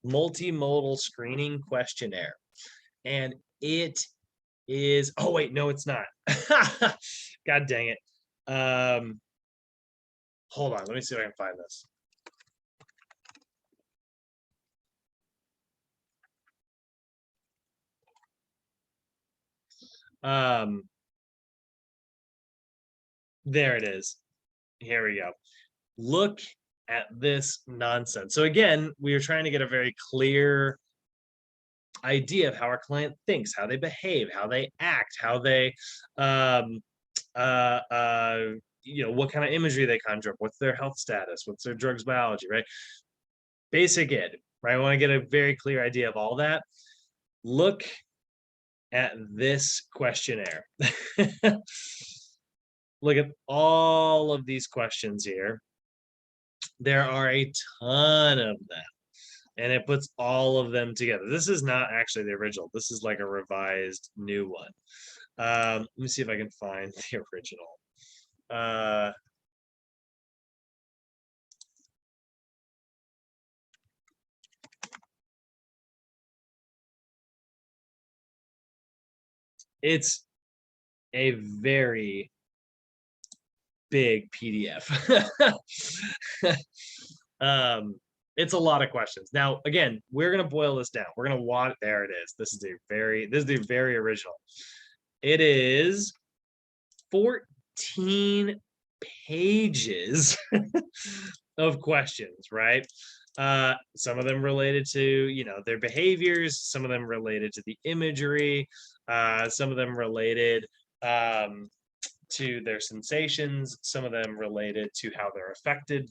multimodal screening questionnaire. And it is, oh wait, no, it's not. God dang it. Hold on, let me see if I can find this. There it is. Here we go. Look at this nonsense. So again, we are trying to get a very clear idea of how our client thinks, how they behave, how they act, how they what kind of imagery they conjure up, what's their health status, what's their drugs biology, right? Basic id, right? I want to get a very clear idea of all that. Look at this questionnaire. Look at all of these questions here. There are a ton of them, and it puts all of them together. This is not actually the original. This is like a revised new one. Let me see if I can find the original. It's a very big PDF. It's a lot of questions. Now, again, we're gonna boil this down. We're gonna want there it is. This is the very original. It is 14 pages of questions, right? Some of them related to, their behaviors, some of them related to the imagery, some of them related to their sensations, some of them related to how they're affected,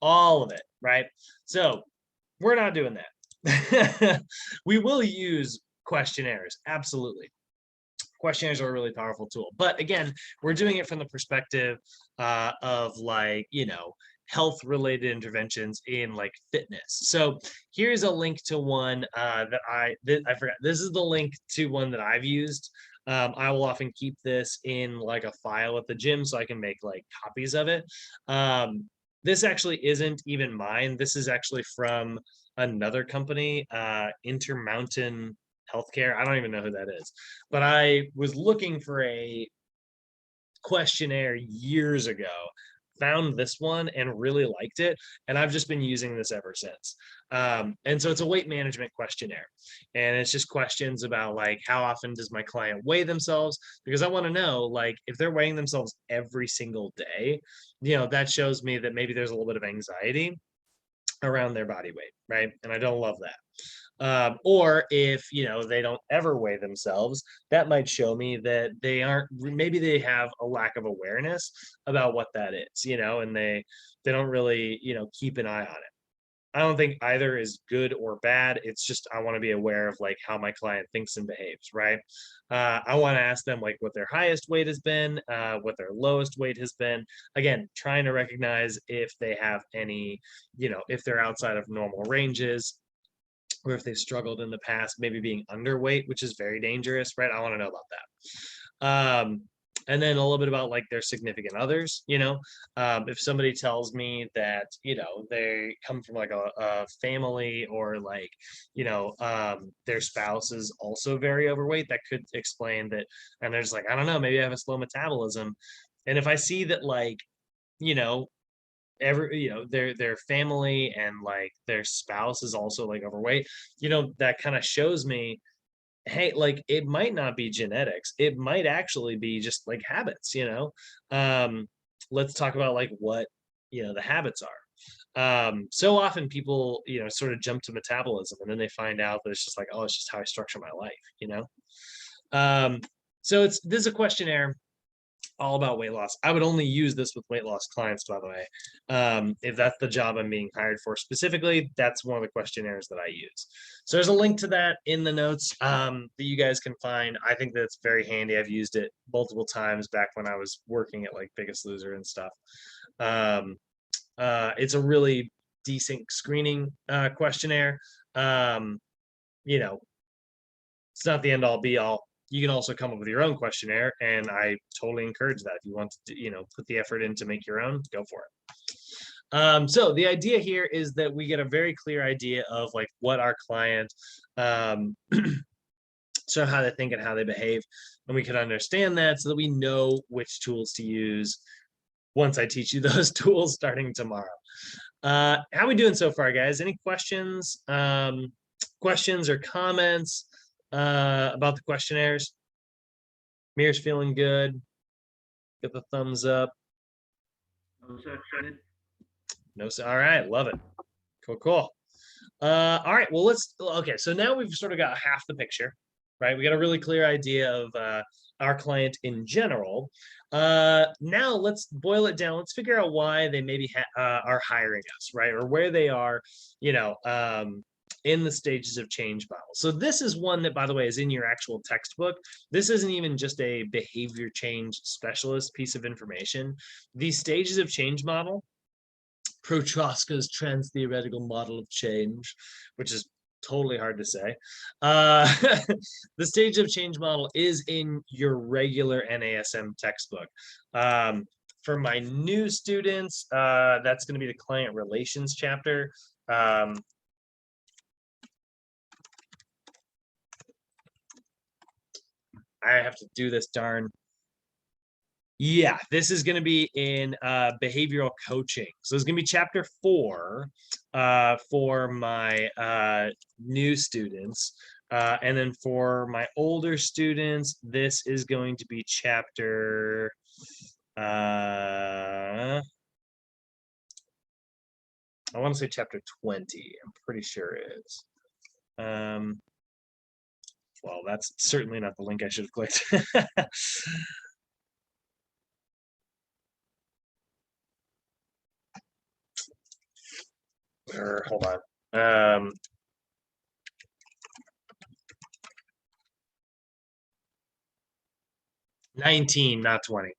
all of it, right? So we're not doing that. We will use questionnaires, absolutely. Questionnaires are a really powerful tool, but again, we're doing it from the perspective of like, health related interventions in like fitness. So here's a link to one that I forgot. This is the link to one that I've used. I will often keep this in like a file at the gym so I can make like copies of it. This actually isn't even mine. This is actually from another company, Intermountain Healthcare. I don't even know who that is, but I was looking for a questionnaire years ago, found this one and really liked it, and I've just been using this ever since. And so it's a weight management questionnaire, and it's just questions about like how often does my client weigh themselves, because I want to know like if they're weighing themselves every single day, that shows me that maybe there's a little bit of anxiety around their body weight, right? And I don't love that. Or if they don't ever weigh themselves, that might show me that maybe they have a lack of awareness about what that is, and they don't really keep an eye on it. I don't think either is good or bad. It's just I want to be aware of like how my client thinks and behaves, right? I want to ask them like what their highest weight has been, what their lowest weight has been. Again, trying to recognize if they have any, if they're outside of normal ranges, or if they've struggled in the past, maybe being underweight, which is very dangerous, right? I want to know about that. And then a little bit about like their significant others, if somebody tells me that, they come from like a family or like, their spouse is also very overweight, that could explain that. And there's like, I don't know, maybe I have a slow metabolism. And if I see that like, their family and like their spouse is also like overweight, that kind of shows me, hey, like it might not be genetics, it might actually be just like habits. Let's talk about like what the habits are. So often people sort of jump to metabolism and then they find out that it's just like, oh, it's just how I structure my life. So this is a questionnaire. all about weight loss. I would only use this with weight loss clients, by the way. If that's the job I'm being hired for specifically, that's one of the questionnaires that I use. So there's a link to that in the notes that you guys can find. I think that's very handy. I've used it multiple times back when I was working at like Biggest Loser and stuff. It's a really decent screening questionnaire. You know, it's not the end all be all. You can also come up with your own questionnaire, and I totally encourage that. If you want to, put the effort in to make your own, go for it. So the idea here is that we get a very clear idea of like what our client, so how they think and how they behave, and we can understand that so that we know which tools to use once I teach you those tools starting tomorrow. How we doing so far, guys? Any questions, questions or comments about the questionnaires? Mir's feeling good. Get the thumbs up. No, sir. All right, love it. Cool. All right, well, okay, so now we've sort of got half the picture, right? We got a really clear idea of our client in general. Now let's boil it down. Let's figure out why they maybe are hiring us, right? Or where they are, in the stages of change model. So this is one that, by the way, is in your actual textbook. This isn't even just a behavior change specialist piece of information. These stages of change model, Prochaska's Transtheoretical model of change, which is totally hard to say. The stage of change model is in your regular NASM textbook. For my new students, that's going to be the client relations chapter. I have to do this darn. Yeah, this is going to be in behavioral coaching. So it's going to be chapter 4 for my new students. And then for my older students, this is going to be chapter I want to say chapter 20. I'm pretty sure it is. Well, that's certainly not the link I should have clicked. Hold on. 19, not 20.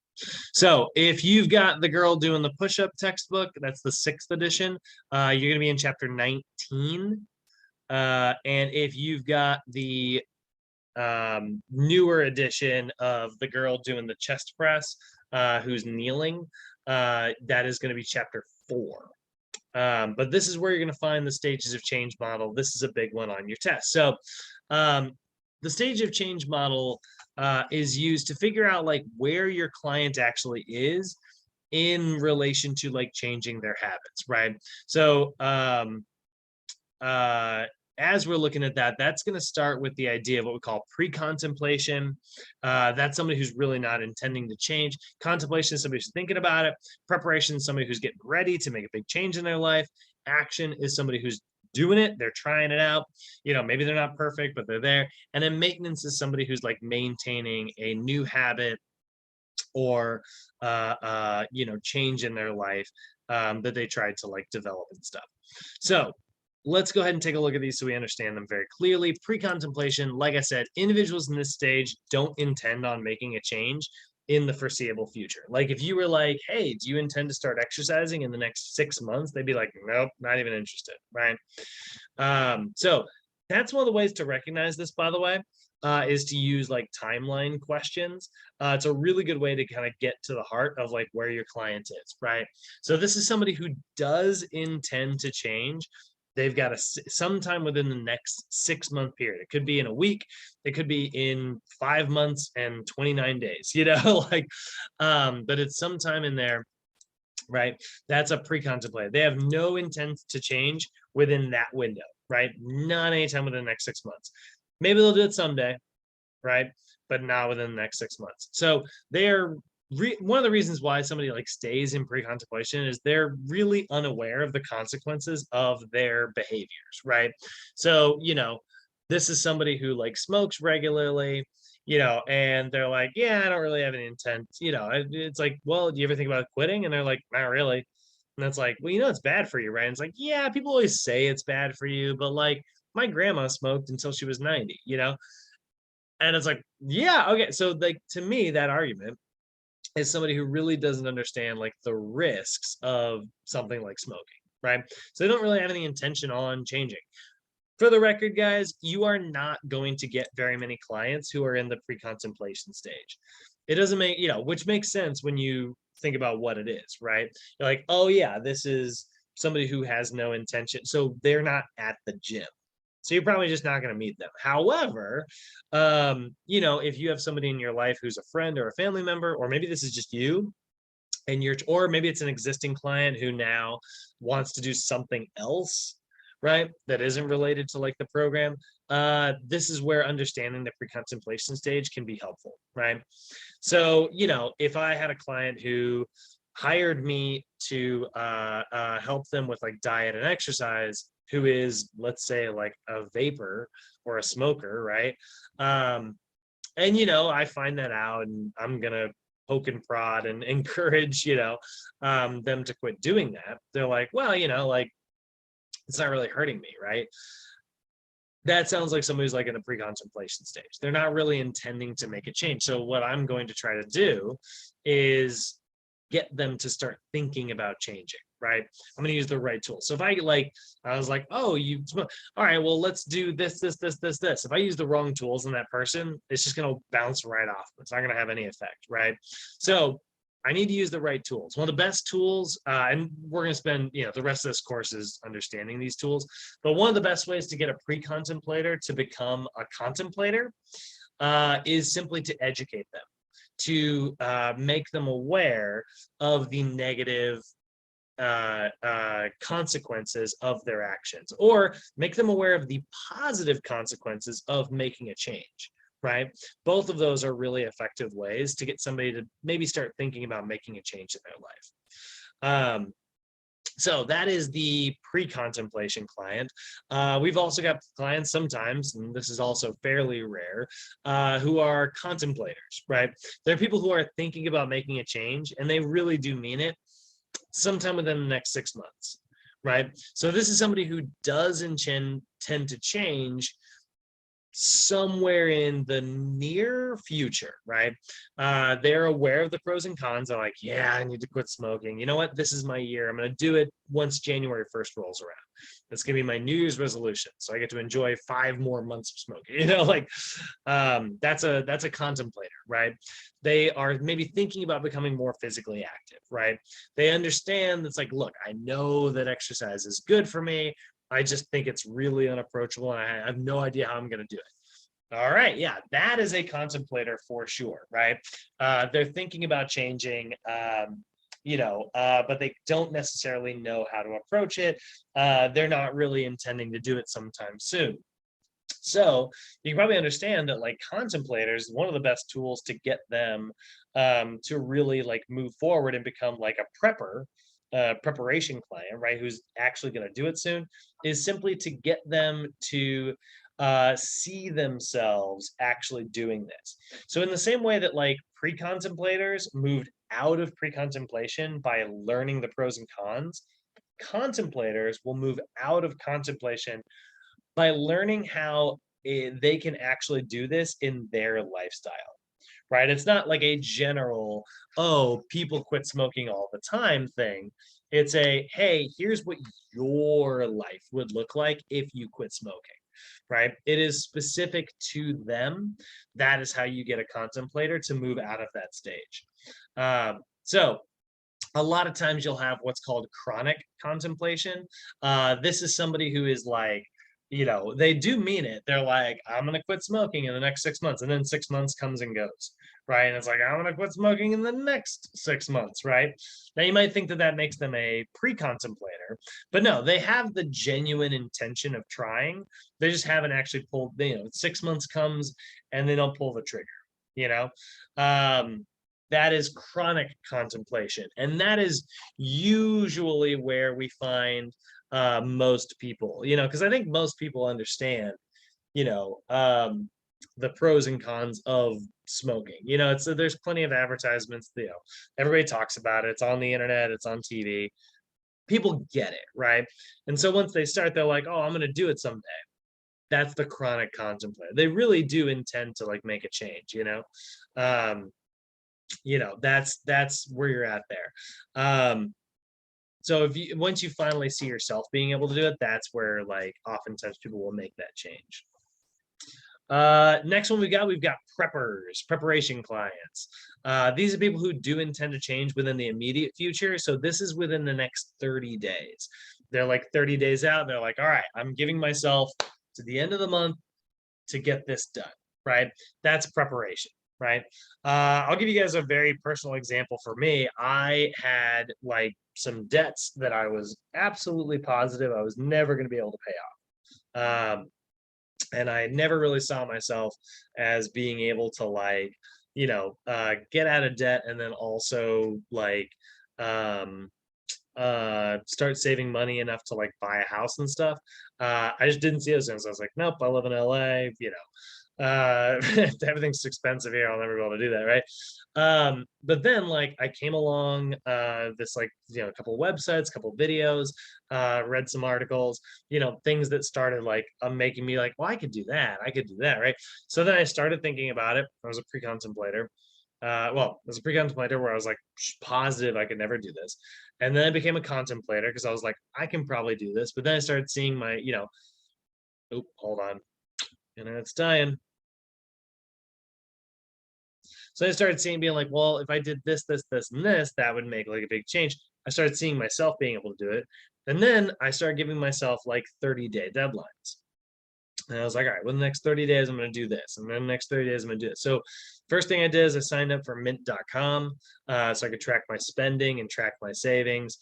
So if you've got the girl doing the push-up textbook, that's the 6th edition, you're going to be in chapter 19. And if you've got the newer edition of the girl doing the chest press, who's kneeling, that is going to be chapter 4. But this is where you're going to find the stages of change model. This is a big one on your test. So the stage of change model is used to figure out like where your client actually is in relation to like changing their habits, right? So as we're looking at that, that's going to start with the idea of what we call pre-contemplation. That's somebody who's really not intending to change. Contemplation is somebody who's thinking about it. Preparation is somebody who's getting ready to make a big change in their life. Action is somebody who's doing it. They're trying it out. Maybe they're not perfect, but they're there. And then maintenance is somebody who's like maintaining a new habit or change in their life that they tried to like develop and stuff. So let's go ahead and take a look at these so we understand them very clearly. Pre-contemplation, like I said, individuals in this stage don't intend on making a change in the foreseeable future. Like if you were like, hey, do you intend to start exercising in the next 6 months? They'd be like, nope, not even interested, right? So that's one of the ways to recognize this, by the way, is to use like timeline questions. It's a really good way to kind of get to the heart of like where your client is, right? So this is somebody who does intend to change. They've got sometime within the next 6-month period. It could be in a week. It could be in 5 months and 29 days, but it's sometime in there, right? That's a pre-contemplated. They have no intent to change within that window, right? Not anytime within the next 6 months. Maybe they'll do it someday, right? But not within the next 6 months. So they're one of the reasons why somebody like stays in pre-contemplation is they're really unaware of the consequences of their behaviors, right? So, this is somebody who like smokes regularly. and they're like, yeah, I don't really have any intent. It's like, well, do you ever think about quitting? And they're like, not really. And that's like, well, it's bad for you, right? And it's like, yeah, people always say it's bad for you, but like my grandma smoked until she was 90, And it's like, yeah, okay. So like to me, that argument is somebody who really doesn't understand like the risks of something like smoking, right? So they don't really have any intention on changing. For the record, guys, you are not going to get very many clients who are in the pre-contemplation stage. It doesn't make, which makes sense when you think about what it is, right? You're like, oh yeah, this is somebody who has no intention. So they're not at the gym. So you're probably just not going to meet them. However, if you have somebody in your life who's a friend or a family member, or maybe this is just you, or maybe it's an existing client who now wants to do something else, right, that isn't related to like the program, this is where understanding the pre-contemplation stage can be helpful, right? So if I had a client who hired me to help them with like diet and exercise, who is, let's say, like a vapor or a smoker, right? And I find that out, and I'm gonna poke and prod and encourage them to quit doing that. They're like, well, like it's not really hurting me, right? That sounds like somebody who's like in the pre-contemplation stage. They're not really intending to make a change. So what I'm going to try to do is get them to start thinking about changing, right? I'm going to use the right tool. So if I was like, oh, all right, well, let's do this. If I use the wrong tools in that person, it's just going to bounce right off. It's not going to have any effect, right? So I need to use the right tools. One of the best tools, and we're going to spend, the rest of this course is understanding these tools, but one of the best ways to get a pre-contemplator to become a contemplator is simply to educate them, to make them aware of the negative consequences of their actions, or make them aware of the positive consequences of making a change, right? Both of those are really effective ways to get somebody to maybe start thinking about making a change in their life. So that is the pre-contemplation client. We've also got clients sometimes, and this is also fairly rare, who are contemplators, right? They're people who are thinking about making a change, and they really do mean it sometime within the next 6 months, right? So this is somebody who does tend to change somewhere in the near future, right? They're aware of the pros and cons. They're like, yeah, I need to quit smoking. You know what? This is my year. I'm going to do it once January 1st rolls around. That's going to be my New Year's resolution. So I get to enjoy 5 more months of smoking. That's a contemplator, right? They are maybe thinking about becoming more physically active, right? They understand that's like, look, I know that exercise is good for me. I just think it's really unapproachable, and I have no idea how I'm going to do it. All right, yeah, that is a contemplator for sure, right? They're thinking about changing, but they don't necessarily know how to approach it. They're not really intending to do it sometime soon. So you can probably understand that like contemplators, one of the best tools to get them to really like move forward and become like a preparation client, right, who's actually going to do it soon, is simply to get them to see themselves actually doing this. So in the same way that like pre-contemplators moved out of pre-contemplation by learning the pros and cons, contemplators will move out of contemplation by learning how they can actually do this in their lifestyle, right? It's not like a general, oh, people quit smoking all the time thing. It's a, hey, here's what your life would look like if you quit smoking, right? It is specific to them. That is how you get a contemplator to move out of that stage. So a lot of times you'll have what's called chronic contemplation. This is somebody who is like, they do mean it. They're like, I'm going to quit smoking in the next 6 months. And then 6 months comes and goes, right? And it's like, I'm going to quit smoking in the next 6 months, right? Now you might think that that makes them a pre-contemplator, but no, they have the genuine intention of trying. They just haven't actually pulled, 6 months comes and they don't pull the trigger, that is chronic contemplation. And that is usually where we find most people, because I think most people understand, the pros and cons of smoking. You know, it's there's plenty of advertisements, you know, everybody talks about it, it's on the internet, it's on TV, people get it, right? And so once they start, they're like, oh, I'm going to do it someday. That's the chronic contemplator. They really do intend to like make a change, you know. You know, that's where you're at there. So if you, once you finally see yourself being able to do it, that's where like oftentimes people will make that change. Next one we've got preppers, preparation clients. These are people who do intend to change within the immediate future. So this is within the next 30 days. They're like 30 days out. They're like, all right, I'm giving myself to the end of the month to get this done, right? That's preparation, right? I'll give you guys a very personal example. For me, I had like some debts that I was absolutely positive I was never going to be able to pay off. And I never really saw myself as being able to like, you know, get out of debt and then also like start saving money enough to like buy a house and stuff. I just didn't see it as soon as I was like, nope, I live in LA, you know, everything's expensive here, I'll never be able to do that, right? But then like I came along this like, you know, a couple of websites, a couple of videos, read some articles, you know, things that started like making me like, well, I could do that, right? So then I started thinking about it. I was a pre-contemplator. Well, as a pre-contemplator where I was like positive I could never do this. And then I became a contemplator because I was like, I can probably do this. But then I started seeing my, you know, oh, hold on. Internet's dying. So I started seeing, being like, well, if I did this, this, this, and this, that would make like a big change. I started seeing myself being able to do it. And then I started giving myself like 30-day deadlines. And I was like, all right, well, the next 30 days, I'm going to do this. And then the next 30 days, I'm going to do it. So first thing I did is I signed up for mint.com so I could track my spending and track my savings.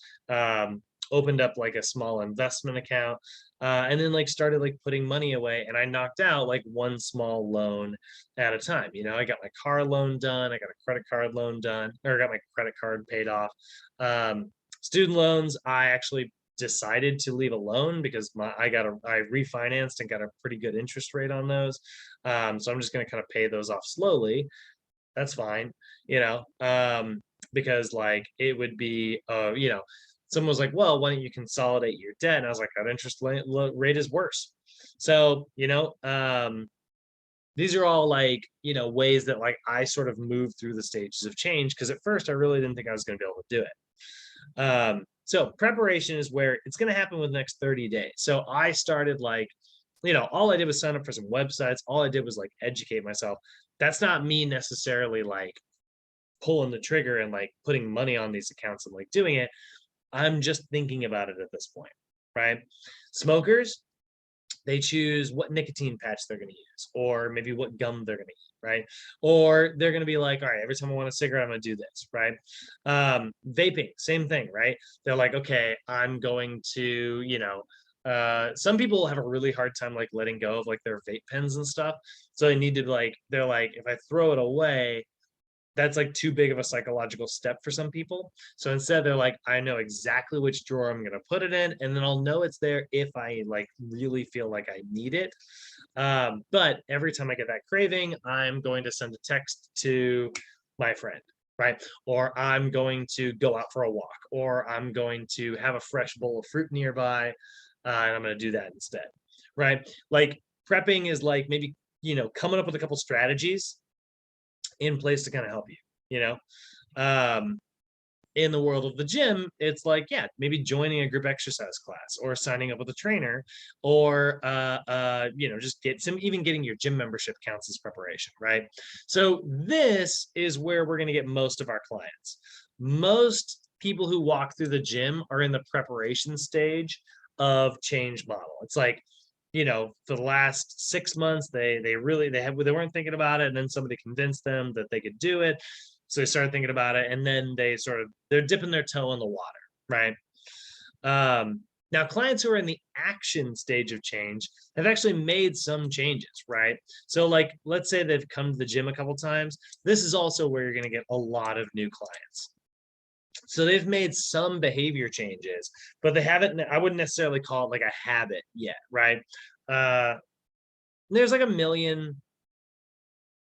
Opened up like a small investment account and then like started like putting money away, and I knocked out like one small loan at a time. You know, I got my car loan done, I got a credit card loan done, or I got my credit card paid off. Student loans, I actually decided to leave alone because I refinanced and got a pretty good interest rate on those. So I'm just going to kind of pay those off slowly. That's fine, you know, because like it would be, you know, someone was like, well, why don't you consolidate your debt? And I was like, that interest rate is worse. So, you know, these are all like, you know, ways that like I sort of moved through the stages of change, because at first I really didn't think I was going to be able to do it. So preparation is where it's going to happen within the next 30 days. So I started like, you know, all I did was sign up for some websites. All I did was like educate myself. That's not me necessarily like pulling the trigger and like putting money on these accounts and like doing it. I'm just thinking about it at this point, right? Smokers, they choose what nicotine patch they're going to use, or maybe what gum they're going to eat, right? Or they're going to be like, all right, every time I want a cigarette, I'm going to do this, right? Vaping, same thing, right? They're like, okay, I'm going to, you know, some people have a really hard time like letting go of like their vape pens and stuff. So they need to like, they're like, if I throw it away, that's like too big of a psychological step for some people. So instead they're like, I know exactly which drawer I'm going to put it in, and then I'll know it's there if I like really feel like I need it. But every time I get that craving, I'm going to send a text to my friend, right? Or I'm going to go out for a walk, or I'm going to have a fresh bowl of fruit nearby, and I'm going to do that instead, right? Like prepping is like maybe, you know, coming up with a couple strategies in place to kind of help you, you know. In the world of the gym, it's like, yeah, maybe joining a group exercise class or signing up with a trainer, or you know, just even getting your gym membership counts as preparation, right? So this is where we're going to get most of our clients. Most people who walk through the gym are in the preparation stage of change model. It's like, you know, for the last 6 months, they weren't thinking about it, and then somebody convinced them that they could do it, so they started thinking about it, and then they're dipping their toe in the water, right? Now, clients who are in the action stage of change have actually made some changes, right? So like, let's say they've come to the gym a couple times. This is also where you're going to get a lot of new clients. So they've made some behavior changes, but they haven't, I wouldn't necessarily call it like a habit yet, right? There's like a million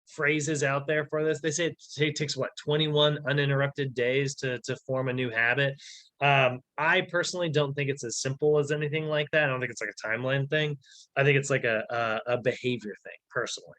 phrases out there for this. They say it takes what, 21 uninterrupted days to form a new habit. I personally don't think it's as simple as anything like that. I don't think it's like a timeline thing. I think it's like a behavior thing personally.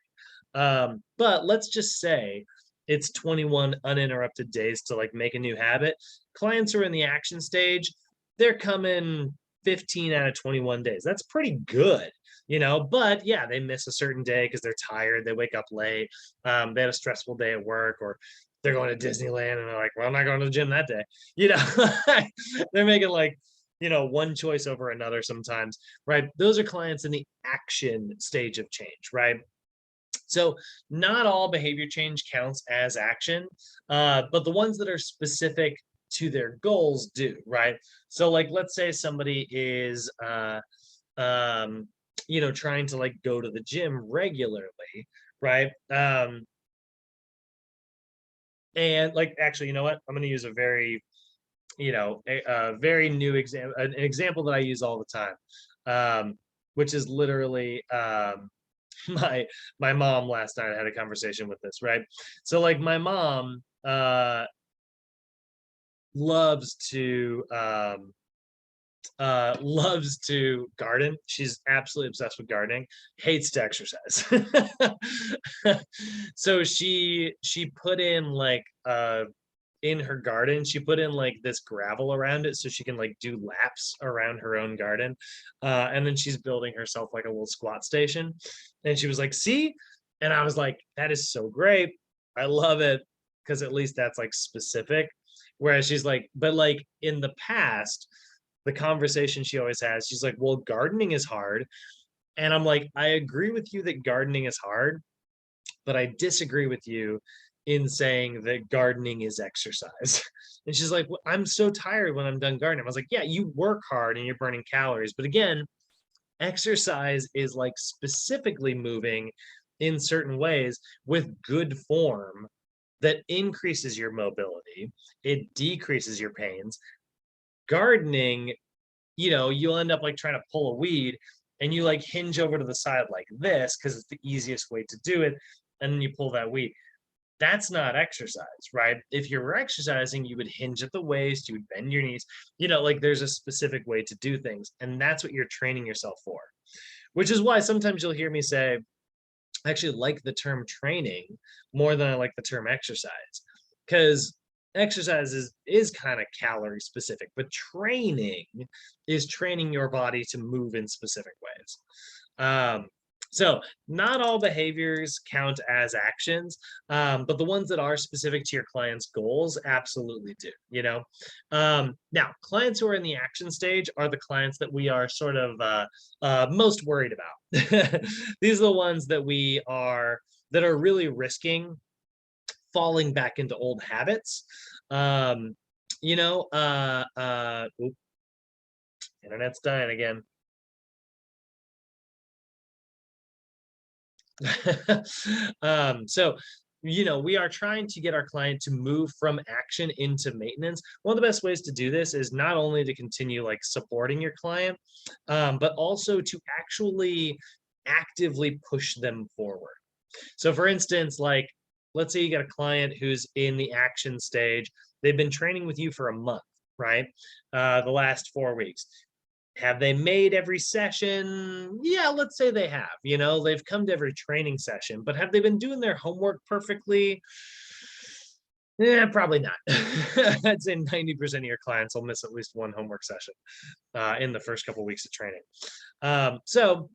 But let's just say it's 21 uninterrupted days to like make a new habit. Clients who are in the action stage, they're coming 15 out of 21 days. That's pretty good, but yeah, they miss a certain day because they're tired, they wake up late, they had a stressful day at work, or they're going to Disneyland and they're like, well, I'm not going to the gym that day. They're making like, one choice over another sometimes, right? Those are clients in the action stage of change, right? So not all behavior change counts as action, but the ones that are specific to their goals do, right? So like, let's say somebody is, trying to like go to the gym regularly, right? And like, actually, you know what? I'm going to use a very, a very new example, an example that I use all the time, which is literally, my mom last night. I had a conversation with this, right? So like my mom loves to garden. She's absolutely obsessed with gardening, hates to exercise. So she put in like in her garden, she put in like this gravel around it so she can like do laps around her own garden. And then she's building herself like a little squat station. And she was like, see? And I was like, that is so great. I love it. Because at least that's like specific. Whereas she's like, but like in the past, the conversation she always has, she's like, well, gardening is hard. And I'm like, I agree with you that gardening is hard, but I disagree with you in saying that gardening is exercise. And she's like, well, I'm so tired when I'm done gardening. I was like, yeah, you work hard and you're burning calories. But again, exercise is like specifically moving in certain ways with good form that increases your mobility. It decreases your pains. Gardening, you'll end up like trying to pull a weed and you like hinge over to the side like this because it's the easiest way to do it. And then you pull that weed. That's not exercise, right? If you were exercising, you would hinge at the waist, you would bend your knees, like there's a specific way to do things. And that's what you're training yourself for, which is why sometimes you'll hear me say, I actually like the term training more than I like the term exercise, because exercise is kind of calorie specific, but training is training your body to move in specific ways. So not all behaviors count as actions, but the ones that are specific to your client's goals absolutely do, Now, clients who are in the action stage are the clients that we are sort of most worried about. These are the ones that that are really risking falling back into old habits. Internet's dying again. So, we are trying to get our client to move from action into maintenance. One of the best ways to do this is not only to continue like supporting your client, but also to actually actively push them forward. So for instance, like, let's say you got a client who's in the action stage. They've been training with you for a month, right? The last 4 weeks. Have they made every session? Yeah, let's say they have. They've come to every training session, but have they been doing their homework perfectly? Yeah, probably not. I'd say 90% of your clients will miss at least one homework session in the first couple of weeks of training. So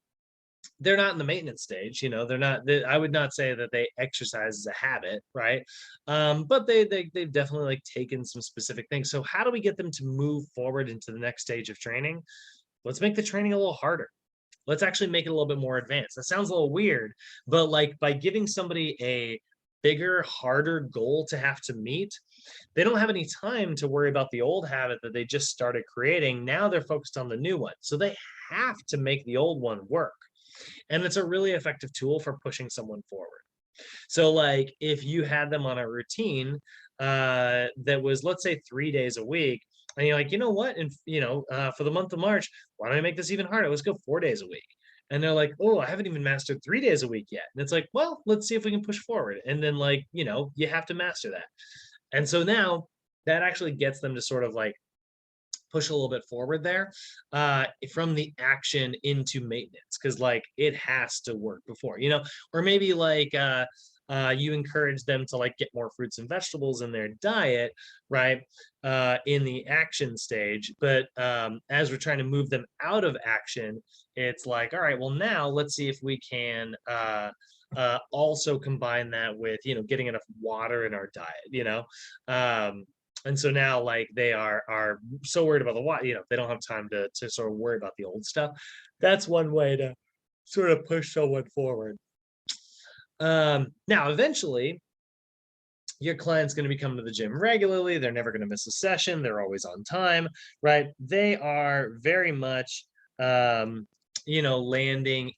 they're not in the maintenance stage, they're not, I would not say that they exercise as a habit, right? But they've definitely like taken some specific things. So how do we get them to move forward into the next stage of training? Let's make the training a little harder. Let's actually make it a little bit more advanced. That sounds a little weird, but like by giving somebody a bigger, harder goal to have to meet, they don't have any time to worry about the old habit that they just started creating. Now they're focused on the new one. So they have to make the old one work. And it's a really effective tool for pushing someone forward. So like if you had them on a routine that was, let's say, 3 days a week, and you're like, you know what? And for the month of March, why don't I make this even harder? Let's go 4 days a week. And they're like, oh, I haven't even mastered 3 days a week yet. And it's like, well, let's see if we can push forward. And then like, you have to master that. And so now that actually gets them to sort of like push a little bit forward there, from the action into maintenance, because like it has to work before, or maybe like you encourage them to like get more fruits and vegetables in their diet, right, in the action stage. But as we're trying to move them out of action, it's like, all right, well, now let's see if we can also combine that with getting enough water in our diet. And so now like they are so worried about the water, they don't have time to sort of worry about the old stuff. That's one way to sort of push someone forward. Now eventually your client's going to be coming to the gym regularly. They're never going to miss a session. They're always on time, right? They are very much landing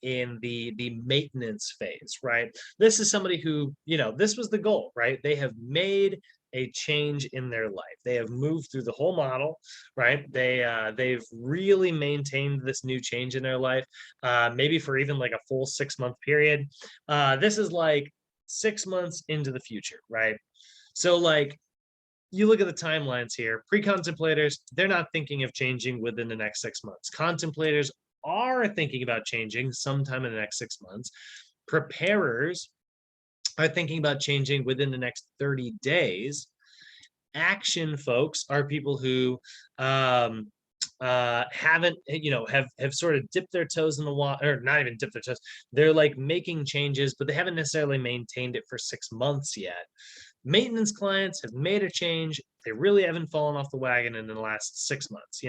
in the maintenance phase, right? This is somebody who, this was the goal, right? They have made a change in their life. They have moved through the whole model, right? They've really maintained this new change in their life, maybe for even like a full 6-month period. This is like 6 months into the future, right? So like you look at the timelines here, pre-contemplators, they're not thinking of changing within the next 6 months. Contemplators are thinking about changing sometime in the next 6 months. Preparers are thinking about changing within the next 30 days. Action folks are people who haven't, have sort of dipped their toes in the water, or not even dipped their toes. They're like making changes, but they haven't necessarily maintained it for 6 months yet. Maintenance clients have made a change. They really haven't fallen off the wagon in the last 6 months,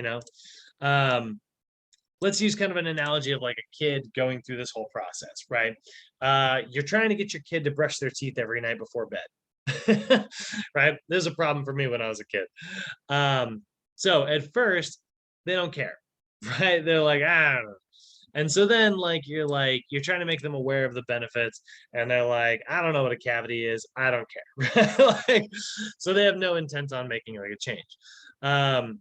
Let's use kind of an analogy of like a kid going through this whole process, right? You're trying to get your kid to brush their teeth every night before bed, right? There's a problem for me when I was a kid. So at first, they don't care, right? They're like, I don't know. And so then you're trying to make them aware of the benefits, and they're like, I don't know what a cavity is. I don't care. So they have no intent on making like a change.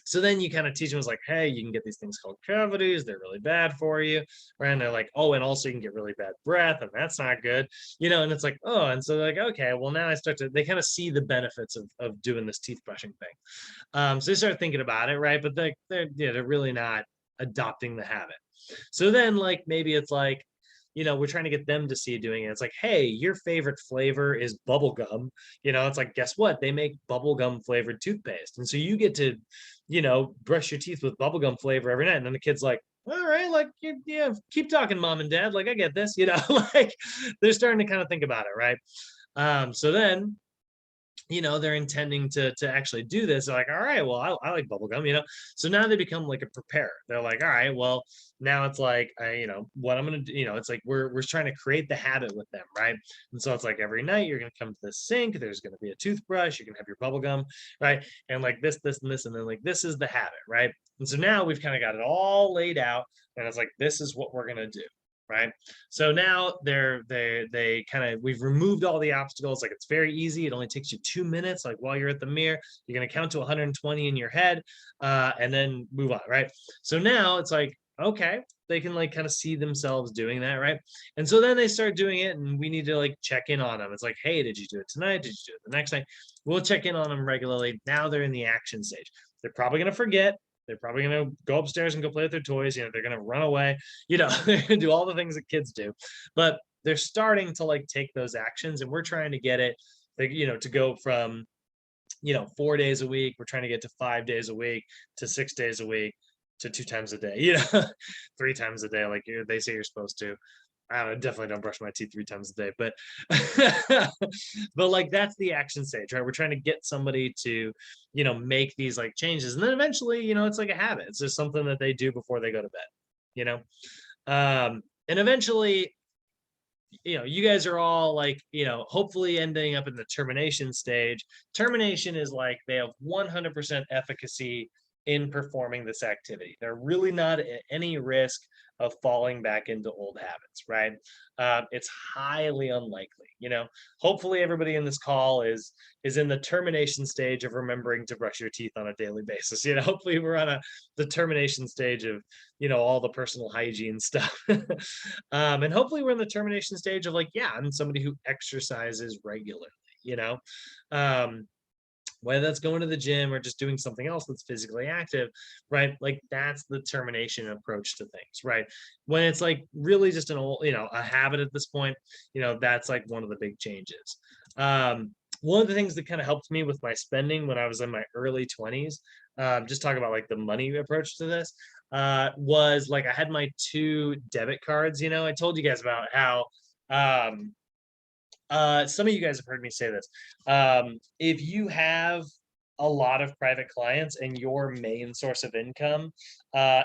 So then you kind of teach them, like, hey, you can get these things called cavities. They're really bad for you, right? And they're like, oh, and also you can get really bad breath, and that's not good, and it's like, oh, and so they're like, okay, well, now they kind of see the benefits of doing this teeth brushing thing. So they start thinking about it, right? But they're really not adopting the habit. So then maybe it's like, we're trying to get them to see doing it. It's like, hey, your favorite flavor is bubble gum. It's like, guess what? They make bubble gum flavored toothpaste. And so you get to, brush your teeth with bubble gum flavor every night. And then the kid's like, all right, yeah, keep talking, mom and dad. I get this, they're starting to kind of think about it, right? So then, they're intending to actually do this. They're like, all right, well, I like bubblegum, so now they become like a preparer. They're like, all right, well, now it's like, what I'm going to do, it's like, we're trying to create the habit with them. Right. And so it's like every night you're going to come to the sink, there's going to be a toothbrush, you're going to have your bubblegum, right. And like this, and this, and then like, this is the habit. Right. And so now we've kind of got it all laid out, and it's like, this is what we're going to do. Right. So now they kind of, we've removed all the obstacles. Like, it's very easy. It only takes you 2 minutes. Like, while you're at the mirror, you're going to count to 120 in your head, and then move on. Right. So now it's like, okay, they can like kind of see themselves doing that. Right. And so then they start doing it, and we need to like check in on them. It's like, hey, did you do it tonight? Did you do it the next night? We'll check in on them regularly. Now they're in the action stage. They're probably going to forget. They're probably going to go upstairs and go play with their toys. They're going to run away, they're going to do all the things that kids do, but they're starting to like take those actions, and we're trying to get it, to go from, 4 days a week. We're trying to get to 5 days a week, to 6 days a week, to 2 times a day, 3 times a day. Like they say you're supposed to. I definitely don't brush my teeth 3 times a day, but but like that's the action stage, right? We're trying to get somebody to, make these like changes, and then eventually, it's like a habit. It's just something that they do before they go to bed, and eventually, you guys are all like, hopefully ending up in the termination stage. Termination is like they have 100% efficacy in performing this activity. They're really not at any risk of falling back into old habits, right? It's highly unlikely. Hopefully everybody in this call is in the termination stage of remembering to brush your teeth on a daily basis. Hopefully we're on the termination stage of all the personal hygiene stuff. And hopefully we're in the termination stage of like, yeah, I'm somebody who exercises regularly. Whether that's going to the gym or just doing something else that's physically active, right? Like that's the termination approach to things, right? When it's like really just an old, a habit at this point, that's like one of the big changes. One of the things that kind of helped me with my spending when I was in my early 20s, just talk about like the money approach to this, was like I had my 2 debit cards. I told you guys about how some of you guys have heard me say this. If you have a lot of private clients and your main source of income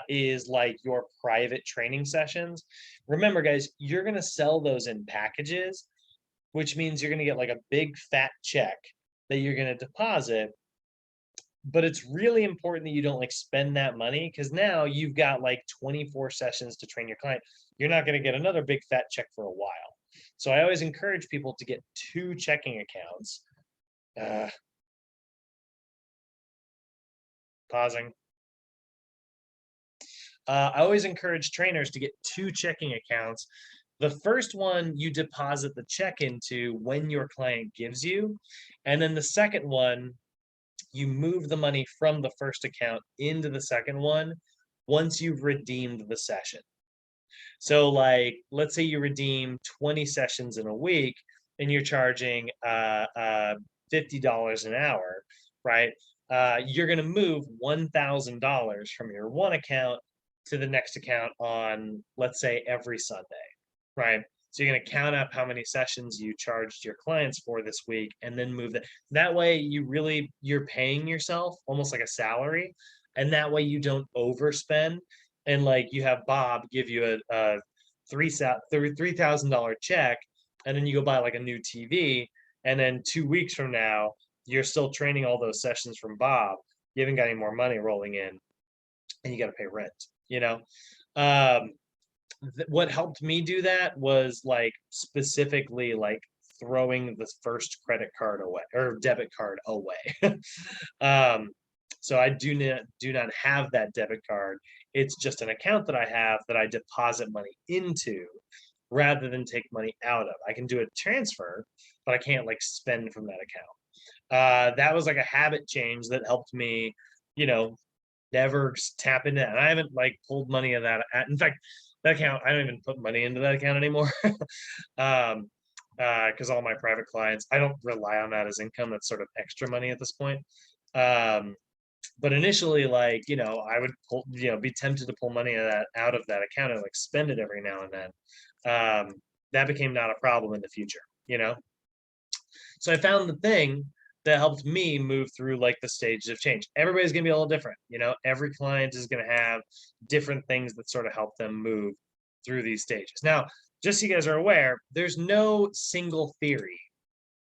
is like your private training sessions, remember guys, you're going to sell those in packages, which means you're going to get like a big fat check that you're going to deposit. But it's really important that you don't like spend that money, because now you've got like 24 sessions to train your client. You're not going to get another big fat check for a while. So I always encourage people to get 2 checking accounts. Pausing. I always encourage trainers to get 2 checking accounts. The first one you deposit the check into when your client gives you. And then the second one, you move the money from the first account into the second one once you've redeemed the session. So like, let's say you redeem 20 sessions in a week and you're charging $50 an hour, right? You're going to move $1,000 from your one account to the next account on, let's say, every Sunday, right? So you're going to count up how many sessions you charged your clients for this week and then move that. That way you're paying yourself almost like a salary. And that way you don't overspend. And like you have Bob give you a $3,000 check, and then you go buy like a new TV. And then 2 weeks from now, you're still training all those sessions from Bob. You haven't got any more money rolling in and you got to pay rent, what helped me do that was like specifically like throwing the first credit card away or debit card away. So I do not have that debit card. It's just an account that I have that I deposit money into rather than take money out of. I can do a transfer, but I can't like spend from that account. That was like a habit change that helped me, never tap into that. And I haven't like pulled money of that. In fact, that account, I don't even put money into that account anymore. Because all my private clients, I don't rely on that as income. That's sort of extra money at this point. But initially, like, I would pull, be tempted to pull money out of that account and like spend it every now and then. That became not a problem in the future, So I found the thing that helped me move through like the stages of change. Everybody's going to be a little different. Every client is going to have different things that sort of help them move through these stages. Now, just so you guys are aware, there's no single theory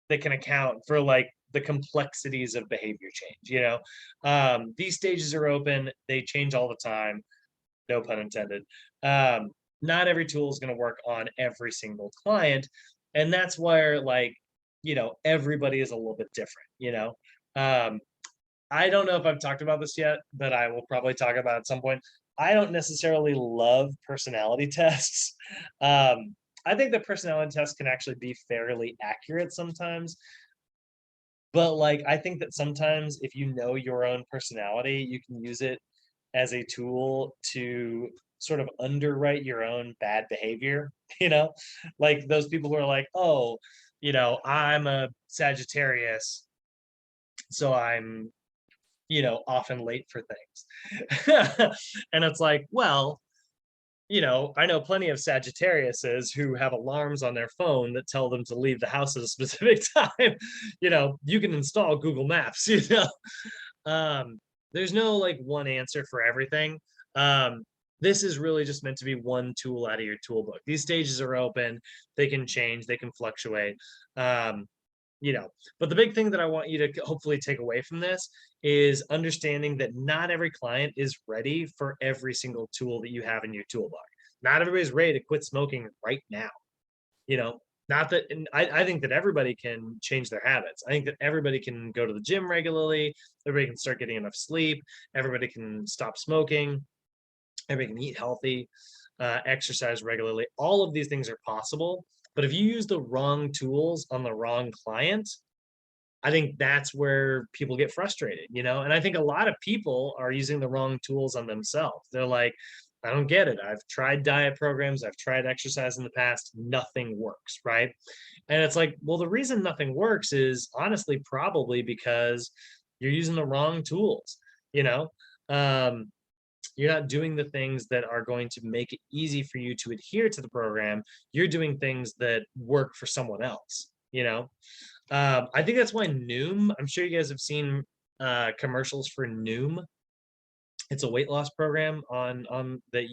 that can account for like the complexities of behavior change. These stages are open. They change all the time. No pun intended. Not every tool is going to work on every single client. And that's where like, everybody is a little bit different, I don't know if I've talked about this yet, but I will probably talk about it at some point. I don't necessarily love personality tests. I think that personality tests can actually be fairly accurate sometimes. But like, I think that sometimes if you know your own personality, you can use it as a tool to sort of underwrite your own bad behavior, like those people who are like, oh, I'm a Sagittarius, so I'm, often late for things. And it's like, well, I know plenty of Sagittariuses who have alarms on their phone that tell them to leave the house at a specific time. You can install Google Maps, there's no like one answer for everything. This is really just meant to be one tool out of your toolbook. These stages are open, they can change, they can fluctuate. But the big thing that I want you to hopefully take away from this is understanding that not every client is ready for every single tool that you have in your toolbox. Not everybody's ready to quit smoking right now. Not that, and I think that everybody can change their habits. I think that everybody can go to the gym regularly. Everybody can start getting enough sleep. Everybody can stop smoking. Everybody can eat healthy, exercise regularly. All of these things are possible. But if you use the wrong tools on the wrong client, I think that's where people get frustrated, And I think a lot of people are using the wrong tools on themselves. They're like, I don't get it. I've tried diet programs. I've tried exercise in the past. Nothing works, right? And it's like, well, the reason nothing works is honestly probably because you're using the wrong tools, you're not doing the things that are going to make it easy for you to adhere to the program. You're doing things that work for someone else, I think that's why Noom, I'm sure you guys have seen commercials for Noom. It's a weight loss program that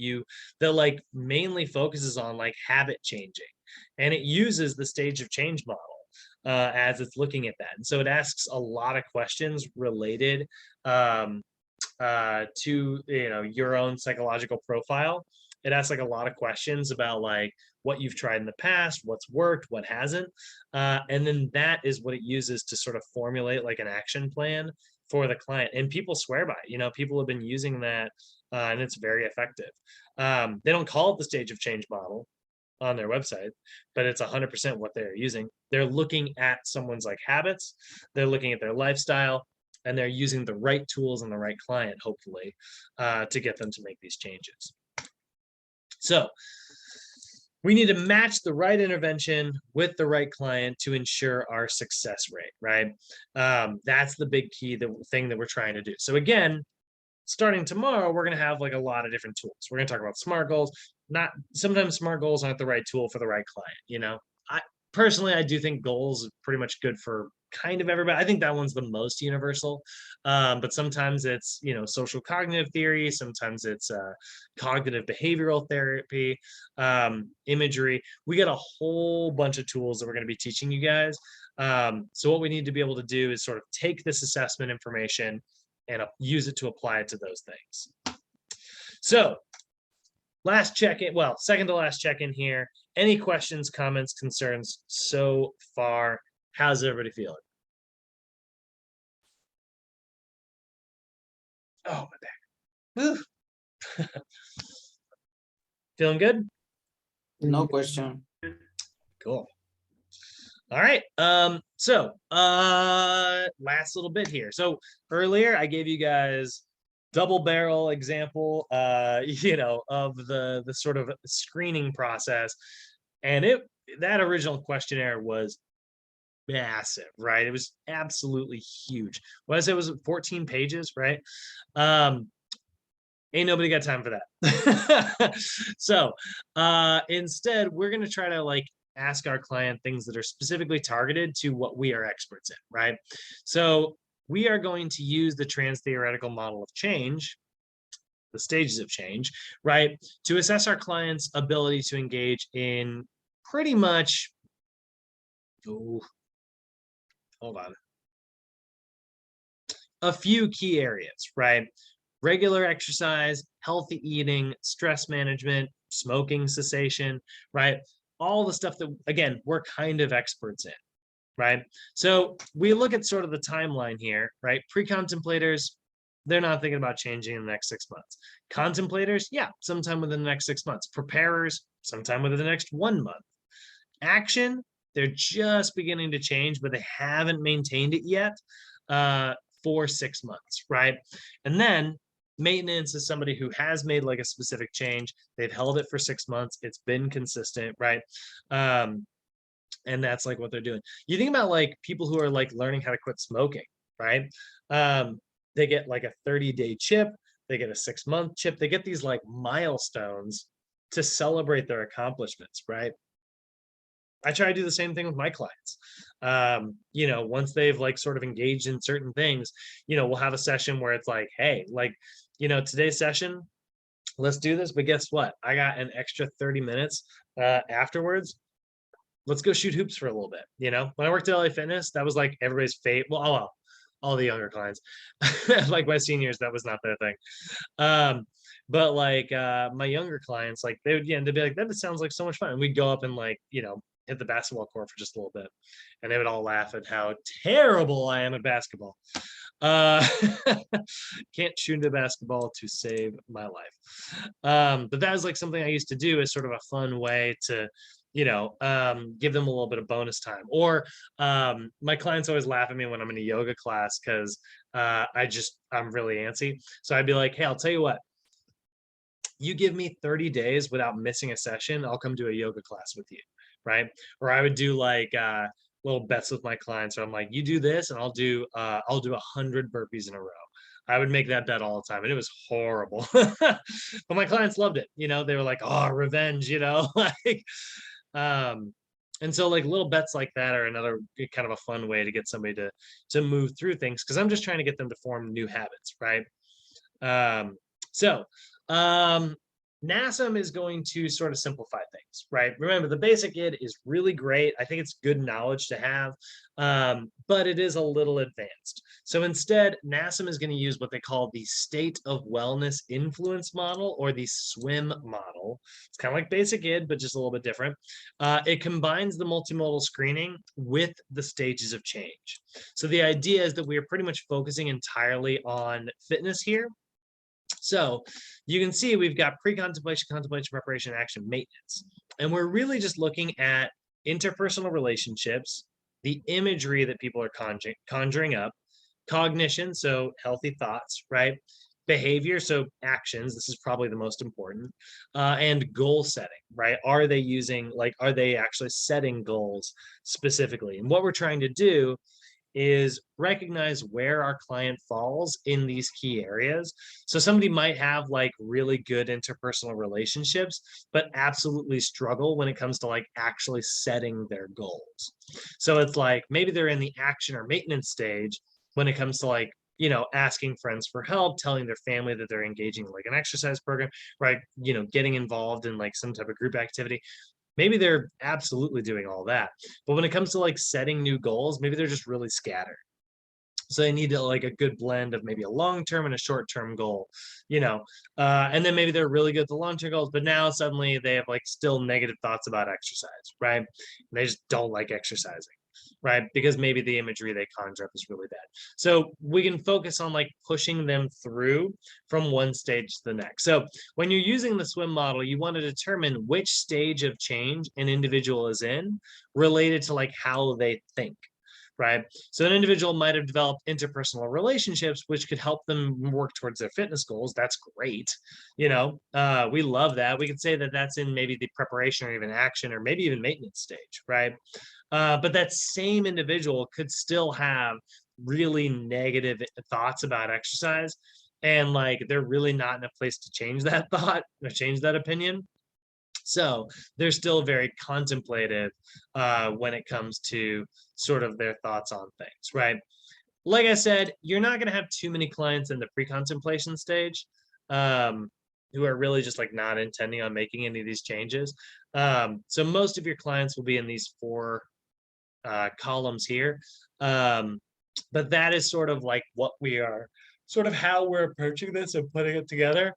like mainly focuses on like habit changing, and it uses the stage of change model as it's looking at that. And so it asks a lot of questions related to your own psychological profile. It asks like a lot of questions about like what you've tried in the past, what's worked, what hasn't, and then that is what it uses to sort of formulate like an action plan for the client. And people swear by it. People have been using that, and it's very effective. They don't call it the stage of change model on their website, but it's 100% what they're using. They're looking at someone's like habits, they're looking at their lifestyle, and they're using the right tools and the right client, hopefully, to get them to make these changes. So we need to match the right intervention with the right client to ensure our success rate, right? That's the big key, the thing that we're trying to do. So again, starting tomorrow, we're going to have like a lot of different tools. We're going to talk about SMART goals. Sometimes SMART goals aren't the right tool for the right client. I do think goals are pretty much good for kind of everybody. I think that one's the most universal, but sometimes it's social cognitive theory, sometimes it's cognitive behavioral therapy, imagery. We got a whole bunch of tools that we're going to be teaching you guys. So what we need to be able to do is sort of take this assessment information and use it to apply it to those things. So last check-in, well, second to last check-in here. Any questions, comments, concerns so far? How's everybody feeling? Oh, my back. Feeling good? No question. Cool. All right. So last little bit here. So earlier I gave you guys double barrel example, of the sort of screening process. And that original questionnaire was massive, right? It was absolutely huge. What I said was 14 pages, right? Ain't nobody got time for that. So instead, we're going to try to like ask our client things that are specifically targeted to what we are experts in, right? So we are going to use the Transtheoretical model of change, the stages of change, right, to assess our client's ability to engage in pretty much, hold on, a few key areas, right? Regular exercise, healthy eating, stress management, smoking cessation, right? All the stuff that, again, we're kind of experts in, right? So we look at sort of the timeline here, right? Pre-contemplators, they're not thinking about changing in the next 6 months. Contemplators, yeah, sometime within the next 6 months. Preparers, sometime within the next 1 month. Action, they're just beginning to change, but they haven't maintained it yet for 6 months, right? And then maintenance is somebody who has made like a specific change. They've held it for 6 months. It's been consistent, right? And that's like what they're doing. You think about like people who are like learning how to quit smoking, right? They get like a 30-day chip. They get a 6-month chip. They get these like milestones to celebrate their accomplishments, right? I try to do the same thing with my clients. Once they've like sort of engaged in certain things, we'll have a session where it's like, hey, like, today's session, let's do this. But guess what? I got an extra 30 minutes afterwards. let's go shoot hoops for a little bit. You know, when I worked at LA Fitness, that was like everybody's fate. Well, all the younger clients, like my seniors, that was not their thing. But like my younger clients, like they would, yeah, they'd be like, that sounds like so much fun. And we'd go up and like, you know, hit the basketball court for just a little bit. And they would all laugh at how terrible I am at basketball. Can't shoot into basketball to save my life. But that was like something I used to do as sort of a fun way to, you know, give them a little bit of bonus time. Or my clients always laugh at me when I'm in a yoga class because I'm really antsy. So I'd be like, hey, I'll tell you what, you give me 30 days without missing a session, I'll come do a yoga class with you, right? Or I would do like little bets with my clients. So I'm like, you do this and I'll do 100 burpees in a row. I would make that bet all the time, and it was horrible. But my clients loved it. You know, they were like, oh, revenge, you know, like, and so like little bets like that are another kind of a fun way to get somebody to move through things, because I'm just trying to get them to form new habits, right? NASM is going to sort of simplify things, right? Remember, the basic id is really great. I think it's good knowledge to have, but it is a little advanced. So instead, NASM is going to use what they call the State of Wellness Influence Model, or the SWIM model. It's kind of like basic id, but just a little bit different. It combines the multimodal screening with the stages of change. So the idea is that we are pretty much focusing entirely on fitness here. So you can see we've got pre-contemplation, contemplation, preparation, action, maintenance. And we're really just looking at interpersonal relationships, the imagery that people are conjuring up, cognition, so healthy thoughts, right? Behavior, so actions, this is probably the most important, and goal setting, right? Are they actually setting goals specifically? And what we're trying to do is recognize where our client falls in these key areas. So somebody might have like really good interpersonal relationships, but absolutely struggle when it comes to like actually setting their goals. So it's like maybe they're in the action or maintenance stage when it comes to like, you know, asking friends for help, telling their family that they're engaging in like an exercise program, right? You know, getting involved in like some type of group activity. Maybe they're absolutely doing all that. But when it comes to like setting new goals, maybe they're just really scattered. So they need like a good blend of maybe a long-term and a short-term goal, you know, and then maybe they're really good at the long-term goals, but now suddenly they have like still negative thoughts about exercise, right? And they just don't like exercising, right? Because maybe the imagery they conjure up is really bad. So we can focus on like pushing them through from one stage to the next. So when you're using the SWIM model, you want to determine which stage of change an individual is in related to like how they think, right? So an individual might have developed interpersonal relationships, which could help them work towards their fitness goals. That's great. You know, we love that. We could say that that's in maybe the preparation or even action or maybe even maintenance stage, right? But that same individual could still have really negative thoughts about exercise, and like they're really not in a place to change that thought or change that opinion. So they're still very contemplative when it comes to sort of their thoughts on things, right? Like I said, you're not going to have too many clients in the pre-contemplation stage who are really just like not intending on making any of these changes. So most of your clients will be in these 4 columns here. But that is sort of like what we are, sort of how we're approaching this and putting it together.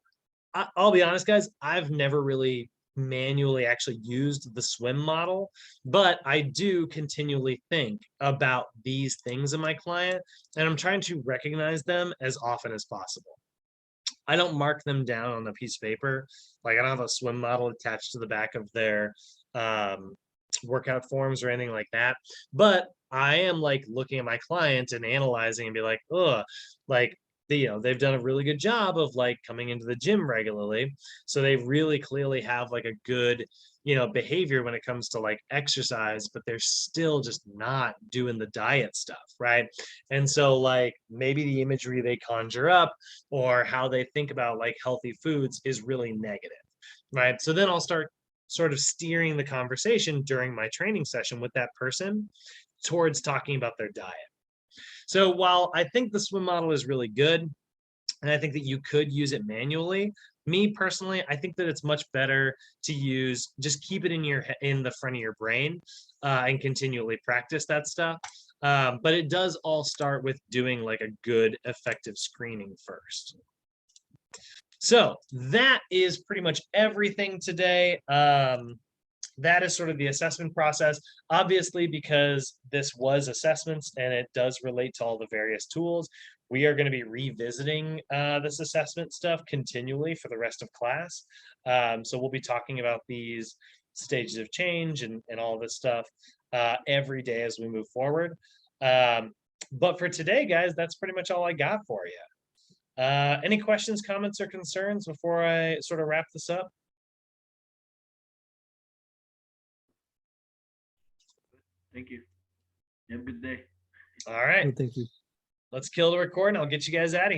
I'll be honest, guys, I've never really manually actually used the SWIM model, but I do continually think about these things in my client, and I'm trying to recognize them as often as possible. I don't mark them down on a piece of paper. Like I don't have a SWIM model attached to the back of their workout forms or anything like that, but I am like looking at my client and analyzing and be like, oh, like they've done a really good job of like coming into the gym regularly. So they really clearly have like a good, behavior when it comes to like exercise, but they're still just not doing the diet stuff, right? And so like maybe the imagery they conjure up or how they think about like healthy foods is really negative, right? So then I'll start sort of steering the conversation during my training session with that person towards talking about their diet. So while I think the SWIM model is really good, And I think that you could use it manually. Me personally, I think that it's much better to use, just keep it in the front of your brain and continually practice that stuff. But it does all start with doing like a good, effective screening first. So that is pretty much everything today. That is sort of the assessment process. Obviously, because this was assessments and it does relate to all the various tools, we are going to be revisiting this assessment stuff continually for the rest of class. So we'll be talking about these stages of change and all this stuff every day as we move forward. But for today, guys, that's pretty much all I got for you. Any questions, comments, or concerns before I sort of wrap this up? Thank you. Have a good day. All right. Oh, thank you. Let's kill the record and I'll get you guys out of here.